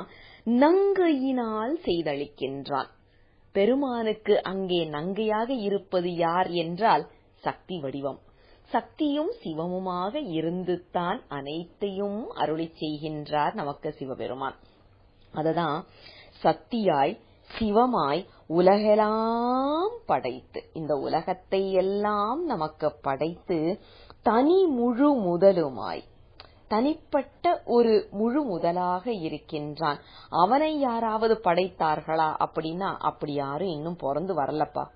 நங்கையினால் செய்தளிக்கின்றான். பெருமானுக்கு அங்கே நங்கையாக இருப்பது யார் என்றால் சக்தி வடிவம். சக்தியும் சிவமுமாக இருந்துதான் அனைத்தையும் அருளி செய்கின்றார் நமக்கு சிவபெருமான். அததான் சக்தியாய் சிவமாய் உலகெல்லாம் படைத்து, இந்த உலகத்தை எல்லாம் நமக்கு படைத்து தனி முழு முதலுமாய், தனிப்பட்ட ஒரு முழு முதலாக இருக்கின்றான். அவனை யாராவது படைத்தார்களா அப்படின்னா அப்படி யாரும் இன்னும் பிறந்து வரலப்பா.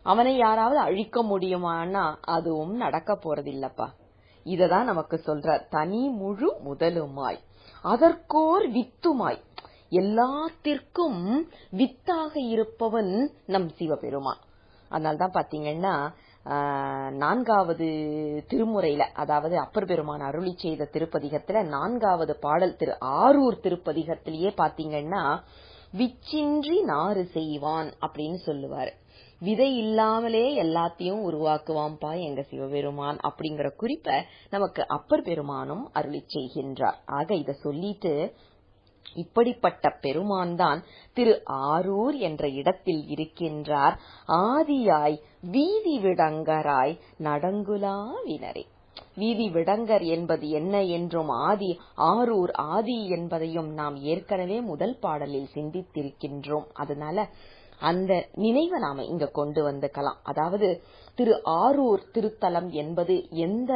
அவனை யாராவது அழிக்க முடியுமானா அதுவும் நடக்க போறதில்லப்பா. இததான் நமக்கு சொல்றார். தனி முழு முதலுமாய் அதற்கோர் வித்துமாய், எல்லாத்திற்கும் வித்தாக இருப்பவன் நம் சிவபெருமான். அதனால்தான் பாத்தீங்கன்னா 4வது திருமுறையில, அதாவது அப்பர் பெருமான் அருளி செய்த திருப்பதிகத்துல 4வது பாடல் திரு ஆரூர் திருப்பதிகத்திலேயே பாத்தீங்கன்னா விச்சின்றி நாறு செய்வான் அப்படின்னு சொல்லுவாரு. விதை இல்லாமலே எல்லாத்தையும் உருவாக்குவான்பா எங்க சிவபெருமான் அப்படிங்கிற குறிப்பை நமக்கு அப்பர் பெருமானும் அருளி செய்கின்றார். ஆக இத சொல்லிட்டு, இப்படிப்பட்ட பெருமான் தான் திரு ஆரூர் என்ற இடத்தில் இருக்கின்றார். ஆதியாய் வீதி விடங்கராய் நடங்குலா வினரே. வீதி விடங்கர் என்பது என்ன என்றும் ஆரூர் ஆதி என்பதையும் நாம் ஏற்கனவே முதல் பாடலில் சிந்தித்திருக்கின்றோம். அதனால அந்த நினைவை நாம இங்க கொண்டு வந்துக்கலாம். அதாவது திரு ஆரூர் திருத்தலம் என்பது எந்த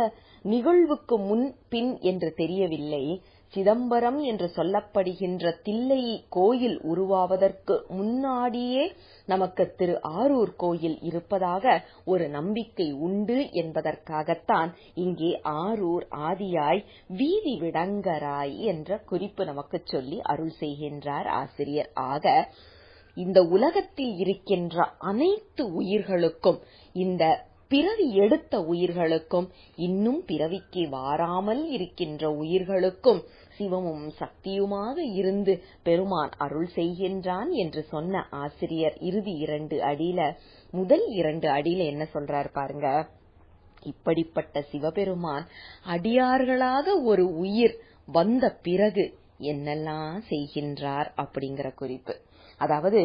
நிகழ்வுக்கு முன் பின் என்று தெரியவில்லை. சிதம்பரம் என்று சொல்லப்படுகின்ற தில்லை கோயில் உருவாவதற்கு முன்னாடியே நமக்கு திரு ஆரூர் கோயில் இருப்பதாக ஒரு நம்பிக்கை உண்டு என்பதற்காகத்தான் இங்கே ஆரூர் ஆதியாய் வீதி விடங்கராய் என்ற குறிப்பு நமக்கு சொல்லி அருள் செய்கின்றார் ஆசிரியர். ஆக இந்த உலகத்தில் இருக்கின்ற அனைத்து உயிர்களுக்கும், இந்த பிறவி எடுத்த உயிர்களுக்கும், இன்னும் பிறவிக்கு வாராமல் இருக்கின்ற உயிர்களுக்கும் சிவமும் சக்தியுமாக இருந்து பெருமான் அருள் செய்கின்றான் என்று சொன்ன ஆசிரியர் இறுதி 2 அடியில, முதல் 2 அடியில என்ன சொல்றாரு பாருங்க. இப்படிப்பட்ட சிவபெருமான் அடியார்களாக ஒரு உயிர் வந்த பிறகு என்னெல்லாம் செய்கின்றார் அப்படிங்கிற குறிப்பு. அதாவது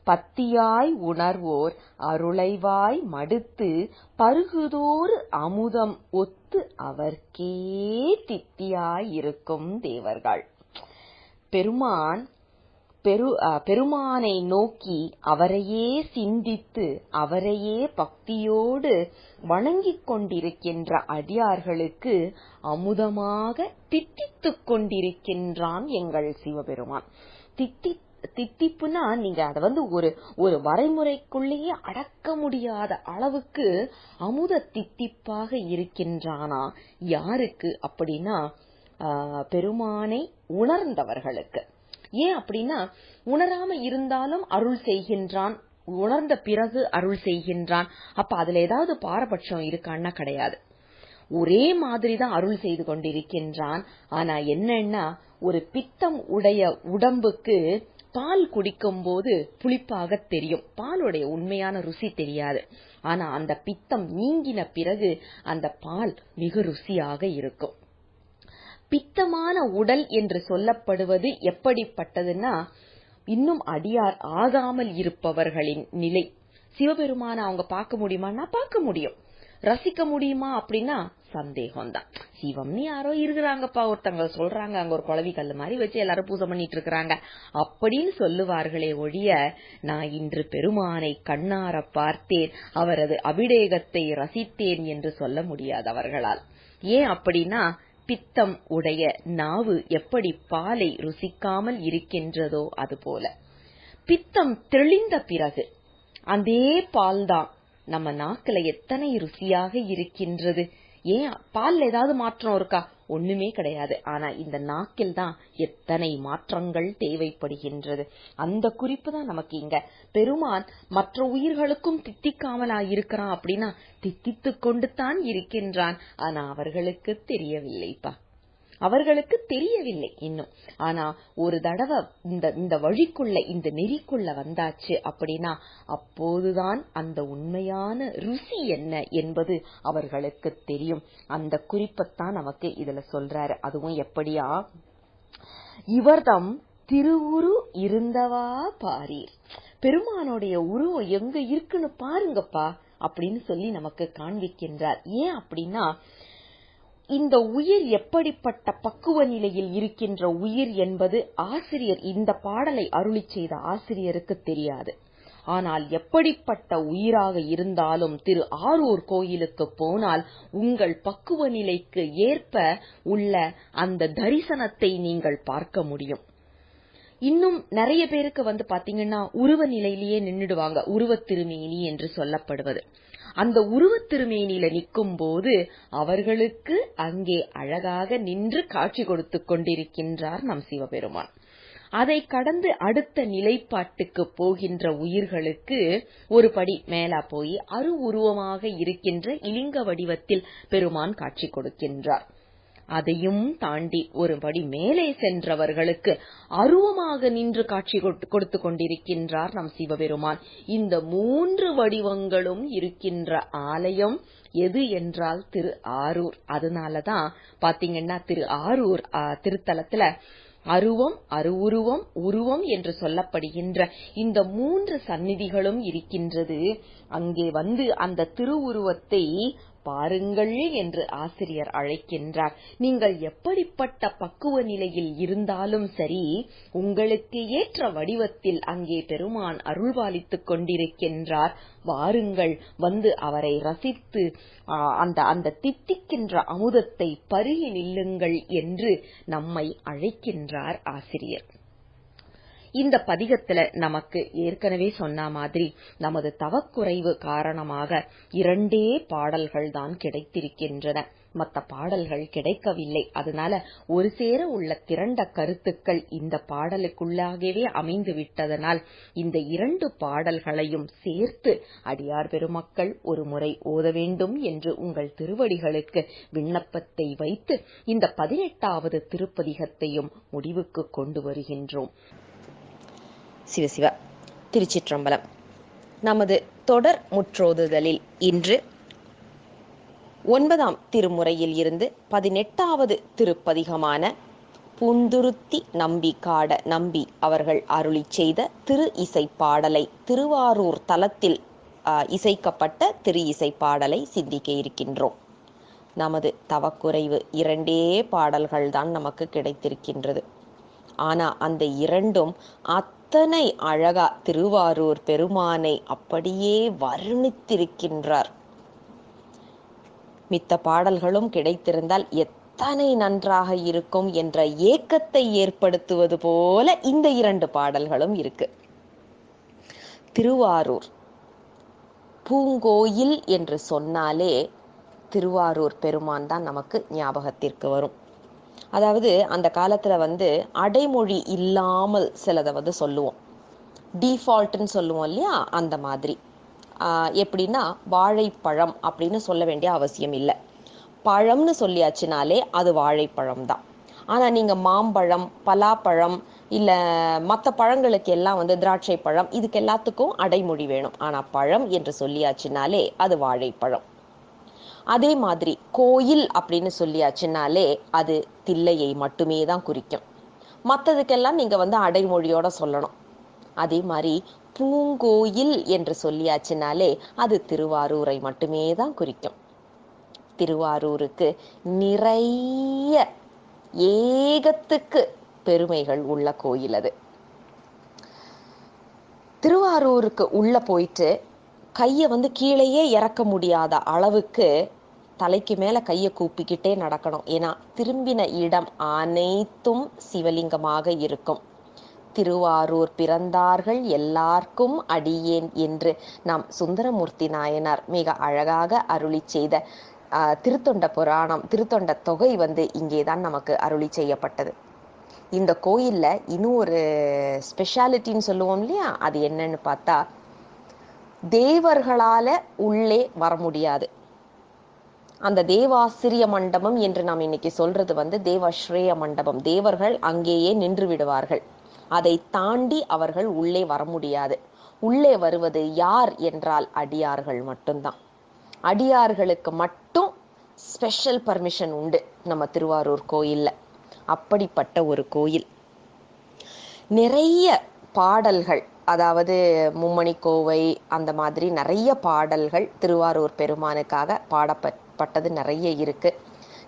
பத்தியாய் உணர்வோர் அருளைவாய் மடுத்து பருகுதோறு அமுதம் ஒத்து அவர்க்கே தித்தியாய் இருக்கும் தேவர்கள். பெருமானை நோக்கி அவரையே சிந்தித்து அவரையே பக்தியோடு வணங்கிக் கொண்டிருக்கின்ற அடியார்களுக்கு அமுதமாக தித்தித்துக் கொண்டிருக்கின்றான் எங்கள் சிவபெருமான். தித்திப்புனா நீங்க அத ஒரு வரைமுறைக்குள்ளேயே அடக்க முடியாத அளவுக்கு அமுத தித்திப்பாக இருக்கின்றானா. யாருக்கு அப்படின்னா பெருமானை உணர்ந்தவர்களுக்கு. ஏன் அப்படின்னா உணராம இருந்தாலும் அருள் செய்கின்றான், உணர்ந்த பிறகு அருள் செய்கின்றான். அப்ப அதுல ஏதாவது பாரபட்சம் இருக்கான்னா கிடையாது. ஒரே மாதிரிதான் அருள் செய்து கொண்டிருக்கின்றான். ஆனா என்னன்னா, ஒரு பித்தம் உடைய உடம்புக்கு பால் குடிக்கும் போது புளிப்பாக தெரியும், பாலுடைய உண்மையான ருசி தெரியாது. ஆனா அந்த பித்தம் நீங்கின பிறகு அந்த பால் மிக ருசியாக இருக்கும். பித்தமான உடல் என்று சொல்லப்படுவது எப்படிப்பட்டதுன்னா, இன்னும் அடியார் ஆகாமல் இருப்பவர்களின் நிலை. சிவபெருமான அவங்க பார்க்க முடியுமான்னா பார்க்க முடியும், ரசிக்க முடியுமா அப்படின்னா சந்தேகம்தான். சிவம்னு யாரோ இருக்கிறாங்கப்பா, ஒருத்தங்க சொல்றாங்க, அங்க ஒரு குளவி கல்லு மாதிரி வச்சு எல்லாரும் பூஜை பண்ணிட்டு இருக்கிறாங்க அப்படின்னு சொல்லுவார்களே ஒழிய, நான் இன்று பெருமானை கண்ணார பார்த்தேன், அவரது அபிடேகத்தை ரசித்தேன் என்று சொல்ல முடியாது அவர்களால். ஏன் அப்படின்னா, பித்தம் உடைய நாவு எப்படி பாலை ருசிக்காமல் இருக்கின்றதோ அதுபோல பித்தம் தெளிந்த பிறகு அதே பால்தான் நம்ம நாக்குல எத்தனை ருசியாக இருக்கின்றது. ஏன் பால்ல ஏதாவது மாற்றம் இருக்கா? ஒண்ணுமே கிடையாது. ஆனா இந்த நாக்கில் தான் எத்தனை மாற்றங்கள் தேவைப்படுகின்றது. அந்த குறிப்பு தான் நமக்கு இங்க. பெருமான் மற்ற உயிர்களுக்கும் தித்திக்காமலா இருக்கிறான் அப்படின்னா தித்தித்து கொண்டு தான் இருக்கின்றான். ஆனா அவர்களுக்கு தெரியவில்லைப்பா, அவர்களுக்கு தெரியவில்லை இன்னும். ஆனா ஒரு தடவை இந்த வழிக்குள்ள, இந்த நெறிக்குள்ள வந்தாச்சு அப்படின்னா அப்போதுதான் அந்த உண்மையான ருசி என்ன என்பது அவர்களுக்கு தெரியும். அந்த குறிப்பத்தான் நமக்கு இதுல சொல்றாரு. அதுவும் எப்படியா, இவர்தம் திருவுரு இருந்தவா பாரீர், பெருமானுடைய உருவம் எங்க இருக்குன்னு பாருங்கப்பா அப்படின்னு சொல்லி நமக்கு காண்பிக்கின்றார். ஏன் அப்படின்னா, இந்த உயிர் எப்படிப்பட்ட பக்குவ நிலையில் இருக்கின்ற உயிர் என்பது ஆசிரியர், இந்த பாடலை அருளி செய்த ஆசிரியருக்கு தெரியாது. ஆனால் எப்படிப்பட்ட உயிராக இருந்தாலும் திரு ஆரூர் கோயிலுக்கு போனால் உங்கள் பக்குவ நிலைக்கு ஏற்ப உள்ள அந்த தரிசனத்தை நீங்கள் பார்க்க முடியும். இன்னும் நிறைய பேருக்கு பாத்தீங்கன்னா உருவ நிலையிலேயே நின்னுடுவாங்க, உருவத் திருமேனி என்று சொல்லப்படுவது. அந்த உருவத் திருமேனியில நிற்கும் போது அவர்களுக்கு அங்கே அழகாக நின்று காட்சி கொடுத்து கொண்டிருக்கின்றார் நம் சிவபெருமான். அதை கடந்து அடுத்த நிலைப்பாட்டுக்கு போகின்ற உயிர்களுக்கு ஒரு படி மேலா போய் உருவமாக இருக்கின்ற இலிங்க வடிவத்தில் பெருமான் காட்சி கொடுக்கின்றார். அதையும் தாண்டி ஒருபடி மேலே சென்றவர்களுக்கு அருவமாக நின்று காட்சி கொடுத்து கொண்டிருக்கின்றார் நம் சிவபெருமான். இந்த 3 வடிவங்களும் இருக்கின்ற ஆலயம் எது என்றால் திரு ஆரூர். அதனாலதான் பாத்தீங்கன்னா திரு ஆரூர் திருத்தலத்துல அருவம், அருவுருவம், உருவம் என்று சொல்லப்படுகின்ற இந்த 3 சந்நிதிகளும் இருக்கின்றது. அங்கே வந்து அந்த திருவுருவத்தை பாருங்கள் என்று ஆசிரியர் அழைக்கின்றார். நீங்கள் எப்படிப்பட்ட பக்குவ நிலையில் இருந்தாலும் சரி, உங்களுக்கு ஏற்ற வடிவத்தில் அங்கே பெருமான் அருள்பாலித்துக் கொண்டிருக்கின்றார். வாருங்கள், வந்து அவரை ரசித்து அந்த தித்திக்கின்ற அமுதத்தை பருகி நில்லுங்கள் என்று நம்மை அழைக்கின்றார் ஆசிரியர். இந்த பதிகத்துல நமக்கு ஏற்கனவே சொன்ன மாதிரி நமது தவக்குறைவு காரணமாக 2 பாடல்கள் தான் கிடைத்திருக்கின்றன. மற்ற பாடல்கள் கிடைக்கவில்லை. அதனால ஒரு சேர உள்ள திரண்ட கருத்துக்கள் இந்த பாடலுக்குள்ளாகவே அமைந்து விட்டதனால் இந்த 2 பாடல்களையும் சேர்த்து அடியார் பெருமக்கள் ஒரு முறை ஓத வேண்டும் என்று உங்கள் திருவடிகளுக்கு விண்ணப்பத்தை வைத்து இந்த 18வது திருப்பதிகத்தையும் முடிவுக்கு கொண்டு வருகின்றோம். சிவசிவ திருச்சிற்றம்பலம். நமது தொடர் முற்றோதுதலில் இன்று 9ஆம் திருமுறையில் இருந்து 18வது திருப்பதிகமான பூந்துருத்தி நம்பி அவர்கள் அருளி செய்த திரு இசை பாடலை, திருவாரூர் தலத்தில் இசைக்கப்பட்ட திரு இசை பாடலை சிந்திக்க இருக்கின்றோம். நமது தவக்குறைவு 2 பாடல்கள் தான் நமக்கு கிடைத்திருக்கின்றது. ஆனா அந்த 2ம் அத்தனை அழகா திருவாரூர் பெருமானை அப்படியே வர்ணித்திருக்கின்றார். மித்த பாடல்களும் கிடைத்திருந்தால் எத்தனை நன்றாக இருக்கும் என்ற ஏக்கத்தை ஏற்படுத்துவது போல இந்த 2 பாடல்களும் இருக்கு. திருவாரூர் பூங்கோயில் என்று சொன்னாலே திருவாரூர் பெருமான் தான் நமக்கு ஞாபகத்திற்கு வரும். அதாவது அந்த காலத்துல வந்து அடைமொழி இல்லாமல் சிலதை சொல்லுவோம், டிஃபால்ட்னு சொல்லுவோம் இல்லையா, அந்த மாதிரி. எப்படின்னா வாழைப்பழம் அப்படின்னு சொல்ல வேண்டிய அவசியம் இல்லை. பழம்னு சொல்லியாச்சுனாலே அது வாழைப்பழம் தான். ஆனா நீங்க மாம்பழம், பலாப்பழம் இல்ல மற்ற பழங்களுக்கு எல்லாம் வந்து திராட்சை பழம், இதுக்கு எல்லாத்துக்கும் அடைமொழி வேணும். ஆனா பழம் என்று சொல்லியாச்சுனாலே அது வாழைப்பழம். அதே மாதிரி கோயில் அப்படின்னு சொல்லியாச்சுனாலே அது தில்லையை மட்டுமே தான் குறிக்கும். மற்றதுக்கெல்லாம் நீங்க வந்து அடைமொழியோட சொல்லணும். அதே மாதிரி பூங்கோயில் என்று சொல்லியாச்சுனாலே அது திருவாரூரை மட்டுமே தான் குறிக்கும். திருவாரூருக்கு நிறைய ஏகத்துக்கு பெருமைகள் உள்ள கோயில் அது. திருவாரூருக்கு உள்ள போயிட்டு கையை வந்து கீழேயே இறக்க முடியாத அளவுக்கு தலைக்கு மேல கையை கூப்பிக்கிட்டே நடக்கணும். ஏன்னா திரும்பின இடம் அனைத்தும் சிவலிங்கமாக இருக்கும். திருவாரூர் பிறந்தார்கள் எல்லாருக்கும் அடியேன் என்று நாம் சுந்தரமூர்த்தி நாயனார் மிக அழகாக அருளி செய்த திருத்தொண்ட புராணம், திருத்தொண்ட தொகை வந்து இங்கேதான் நமக்கு அருளி செய்யப்பட்டது. இந்த கோயில்ல இன்னும் ஒரு ஸ்பெஷாலிட்டின்னு சொல்லுவோம் இல்லையா, அது என்னன்னு பார்த்தா, தேவர்களால உள்ளே வர முடியாது. அந்த தேவாசிரிய மண்டபம் என்று நாம் இன்னைக்கு சொல்றது வந்து தேவாஸ்ரேய மண்டபம். தேவர்கள் அங்கேயே நின்று விடுவார்கள். அதை தாண்டி அவர்கள் உள்ளே வர முடியாது. உள்ளே வருவது யார் என்றால் அடியார்கள் மட்டும்தான். அடியார்களுக்கு மட்டும் ஸ்பெஷல் பர்மிஷன் உண்டு நம்ம திருவாரூர் கோயில்ல. அப்படிப்பட்ட ஒரு கோயில். நிறைய பாடல்கள், அதாவது மும்மணி கோவை அந்த மாதிரி நிறைய பாடல்கள் திருவாரூர் பெருமானுக்காக பாடப்பட்டது நிறைய இருக்கு.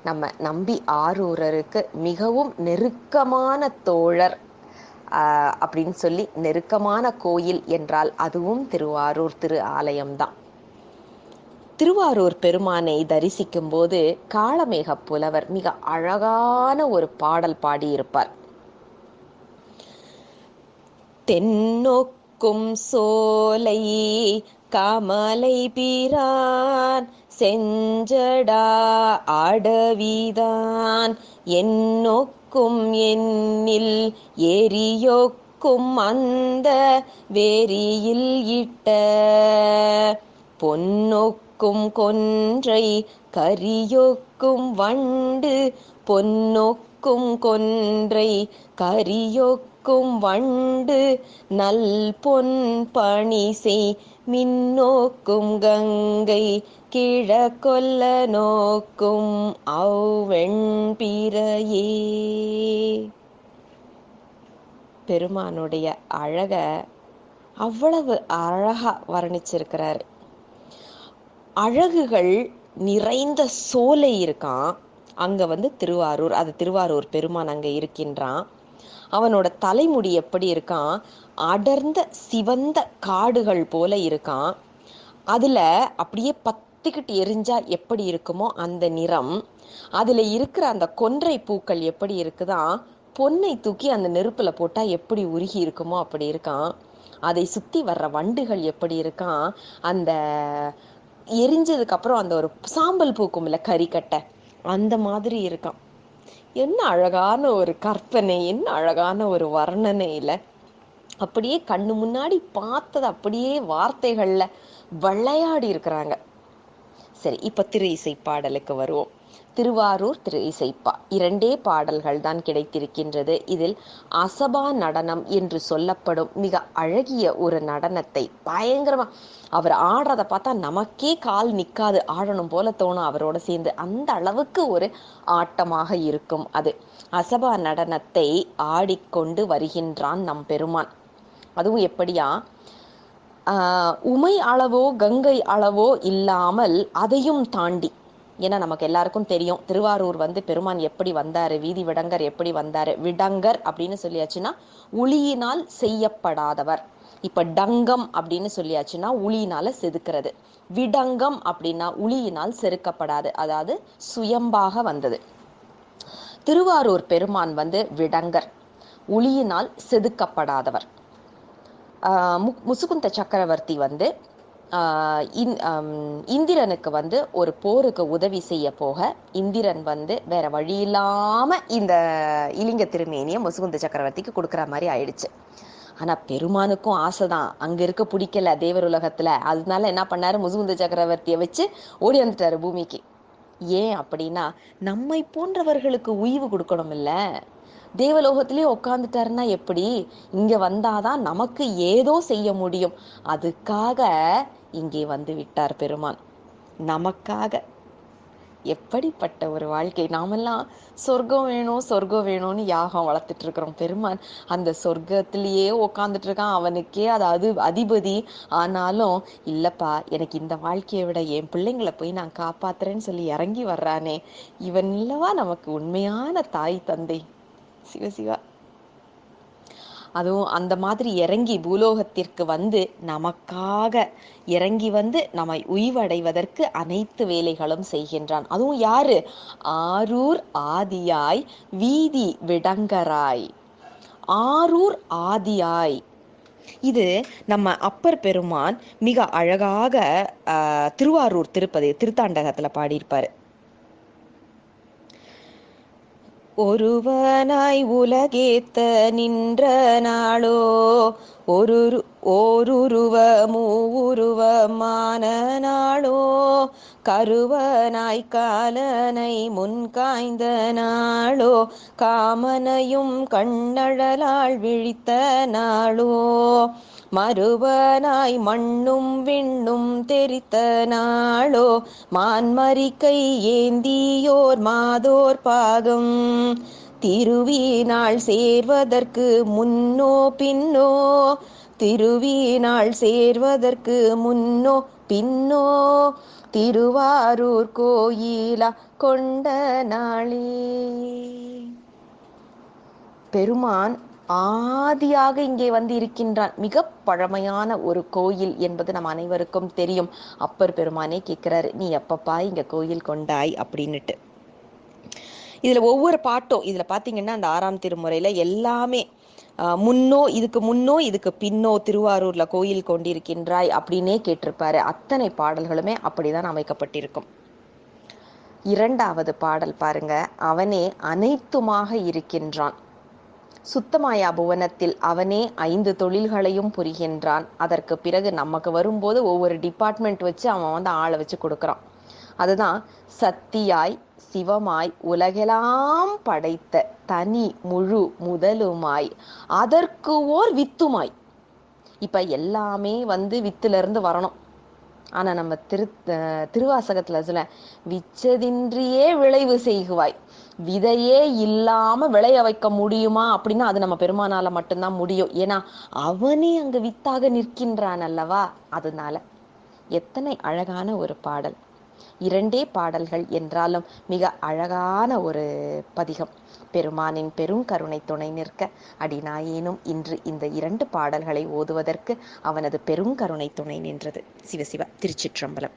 நம்ம நம்பி ஆரூரருக்கு மிகவும் நெருக்கமான தோழர் அப்படின்னு சொல்லி நெருக்கமான கோயில் என்றால் அதுவும் திருவாரூர் திரு ஆலயம்தான். திருவாரூர் பெருமானை தரிசிக்கும் போது காளமேக புலவர் மிக அழகான ஒரு பாடல் பாடியிருப்பார். தென்னொக்கும் சோலை கமலை பிரான் செஞ்சடா அடவிதான் என்னொக்கும் நோக்கும் எண்ணில் எரியொக்கும் அந்த வேரியில் இட்ட பொன்னொக்கும் கொன்றை கரியொக்கும் வண்டு பொன்னொக்கும் கொன்றை கரியொக்கும் வண்டு நல் பொன் பணிசெய் மின்னோக்கும் கங்கை கிழக்கொல்ல நோக்கும் அவ்வெண்பிறையே. பெருமானுடைய அழக அவ்வளவு அழகா வர்ணிச்சிருக்கிறாரு. அழகுகள் நிறைந்த சோலை இருக்கான் அங்க திருவாரூர். அது திருவாரூர் பெருமான் அங்க இருக்கின்றான். அவனோட தலைமுடி எப்படி இருக்கான், அடர்ந்த சிவந்த காடுகள் போல இருக்கான். அதுல அப்படியே பத்திக்கிட்டு எரிஞ்சா எப்படி இருக்குமோ அந்த நிறம். அதுல இருக்கிற அந்த கொன்றை பூக்கள் எப்படி இருக்குதான், பொன்னை தூக்கி அந்த நெருப்புல போட்டா எப்படி உருகி இருக்குமோ அப்படி இருக்கான். அதை சுத்தி வர்ற வண்டுகள் எப்படி இருக்கான், அந்த எரிஞ்சதுக்கு அப்புறம் அந்த ஒரு சாம்பல் பூக்கும்ல கறிக்கட்டை, அந்த மாதிரி இருக்கான். என்ன அழகான ஒரு கற்பனை, என்ன அழகான ஒரு வர்ணனை இல்ல. அப்படியே கண்ணு முன்னாடி பார்த்தது அப்படியே வார்த்தைகள்ல விளையாடி இருக்கிறாங்க. சரி, இப்ப திரு இசை பாடலுக்கு வருவோம். திருவாரூர் திரு இசைப்பா இரண்டே பாடல்கள் தான் கிடைத்திருக்கின்றது. இதில் அசபா நடனம் என்று சொல்லப்படும் மிக அழகிய ஒரு நடனத்தை பயங்கரமா அவர் ஆடுறத பார்த்தா நமக்கே கால் நிக்காது, ஆடணும் போல தோணும் அவரோட சேர்ந்து. அந்த அளவுக்கு ஒரு ஆட்டமாக இருக்கும் அது. அசபா நடனத்தை ஆடிக்கொண்டு வருகின்றான் நம் பெருமான். அதுவும் எப்படியா, உமை அளவோ கங்கை அளவோ இல்லாமல் அதையும் தாண்டி. ஏன்னா நமக்கு எல்லாருக்கும் தெரியும் திருவாரூர் பெருமான் எப்படி வந்தாரு, வீதி விடங்கர் எப்படி வந்தாரு. விடங்கர் அப்படின்னு சொல்லியாச்சுன்னா உளியினால் செய்யப்படாதவர். இப்ப டங்கம் அப்படின்னு சொல்லியாச்சுன்னா உளியினால செதுக்கிறது. விடங்கம் அப்படின்னா உளியினால் செதுக்கப்படாது, அதாவது சுயம்பாக வந்தது. திருவாரூர் பெருமான் விடங்கர், உளியினால் செதுக்கப்படாதவர். முசுகுந்த சக்கரவர்த்தி இந்திரனுக்கு ஒரு போருக்கு உதவி செய்ய போக இந்திரன் வேற வழி இல்லாம இந்த இலிங்க திருமேனியை முசுகுந்த சக்கரவர்த்திக்கு கொடுக்குற மாதிரி ஆயிடுச்சு. ஆனா பெருமானுக்கும் ஆசைதான், அங்க இருக்க பிடிக்கல தேவர் உலகத்துல. அதனால என்ன பண்ணாரு, முசுகுந்த சக்கரவர்த்தியை வச்சு ஓடி வந்துட்டாரு பூமிக்கு. ஏன் அப்படின்னா, நம்மை போன்றவர்களுக்கு உய்வு கொடுக்கணும் இல்ல. தேவலோகத்திலேயே உட்காந்துட்டாருன்னா எப்படி, இங்க வந்தாதான் நமக்கு ஏதோ செய்ய முடியும். அதுக்காக இங்கே விட்டார் பெருமான் நமக்காக. எப்படிப்பட்ட ஒரு வாழ்க்கை. நாமெல்லாம் சொர்க்கம் வேணும் சொர்க்கம் வேணும்னு யாகம் வளர்த்துட்டு இருக்கிறோம். பெருமான் அந்த சொர்க்கத்திலேயே உக்காந்துட்டு இருக்கான், அவனுக்கே அது அதிபதி. ஆனாலும் இல்லப்பா, எனக்கு இந்த வாழ்க்கையை விட என் பிள்ளைங்களை போய் நான் காப்பாத்துறேன்னு சொல்லி இறங்கி வர்றானே, இவன் இல்லவா நமக்கு உண்மையான தாய் தந்தை. சிவசிவா. அதுவும் அந்த மாதிரி இறங்கி பூலோகத்திற்கு நமக்காக இறங்கி நம்மை உய்வடைவதற்கு அனைத்து வேலைகளும் செய்கின்றான். அதுவும் யாரு, ஆரூர் ஆதியாய் வீதி விடங்கராய். ஆரூர் ஆதியாய், இது நம்ம அப்பர் பெருமான் மிக அழகாக திருவாரூர் திருத்தாண்டகத்துல பாடியிருப்பாரு. ஒருவனாய் உலகேத்த நின்ற நாளோ ஓருருவ மூவுருவமான நாளோ கருவனாய் காலனை முன்காய்ந்த நாளோ காமனையும் கண்ணழலால் விழித்த நாளோ மறுவனாய் மண்ணும் விண்ணும் தெரித்த நாளோ மான்மரிக்கை ஏந்தியோர் மாதோர் பாகம் திருவினாள் சேர்வதற்கு முன்னோ பின்னோ திருவினாள் சேர்வதற்கு முன்னோ பின்னோ திருவாரூர் கோயிலா கொண்ட நாளே. பெருமான் ஆதியாக இங்கே இருக்கின்றான். மிக பழமையான ஒரு கோயில் என்பது நம் அனைவருக்கும் தெரியும். அப்பர் பெருமானே கேட்கிறாரு, நீ எப்பப்பா இங்க கோயில் கொண்டாய் அப்படின்னுட்டு. இதுல ஒவ்வொரு பாட்டும் இதுல பாத்தீங்கன்னா அந்த 6ஆம் திருமுறையில எல்லாமே இதுக்கு முன்னோ இதுக்கு பின்னோ திருவாரூர்ல கோயில் கொண்டிருக்கின்றாய் அப்படின்னே கேட்டிருப்பாரு. அத்தனை பாடல்களுமே அப்படிதான் அமைக்கப்பட்டிருக்கும். இரண்டாவது பாடல் பாருங்க. அவனே அனைத்துமாக இருக்கின்றான். சுத்தமாயா புவனத்தில் அவனே 5 தொழில்களையும் புரிகின்றான். அதற்கு பிறகு நமக்கு வரும்போது ஒவ்வொரு டிபார்ட்மெண்ட் வச்சு அவன் ஆளை வச்சு கொடுக்கறான். அதுதான் சத்தியாய் சிவமாய் உலகெல்லாம் படைத்த தனி முழு முதலுமாய் அதற்கு ஓர் வித்துமாய். இப்ப எல்லாமே வித்துல இருந்து வரணும். ஆனா நம்ம திருவாசகத்துல சொல்ல விச்சதின்றியே விளைவு செய்குவாய். விதையே இல்லாம விளைய வைக்க முடியுமா அப்படின்னா அது நம்ம பெருமானால மட்டும்தான் முடியும். ஏன்னா அவனே அங்க வித்தாக நிற்கின்றான் அல்லவா. அதனால எத்தனை அழகான ஒரு பாடல். 2 பாடல்கள் என்றாலும் மிக அழகான ஒரு பதிகம். பெருமானின் பெருங்கருணை துணை நிற்க அடிநாயேனும் இன்று இந்த 2 பாடல்களை ஓதுவதற்கு அவனது பெருங்கருணை துணை நின்றது. சிவசிவ. திருச்சிற்றம்பலம்.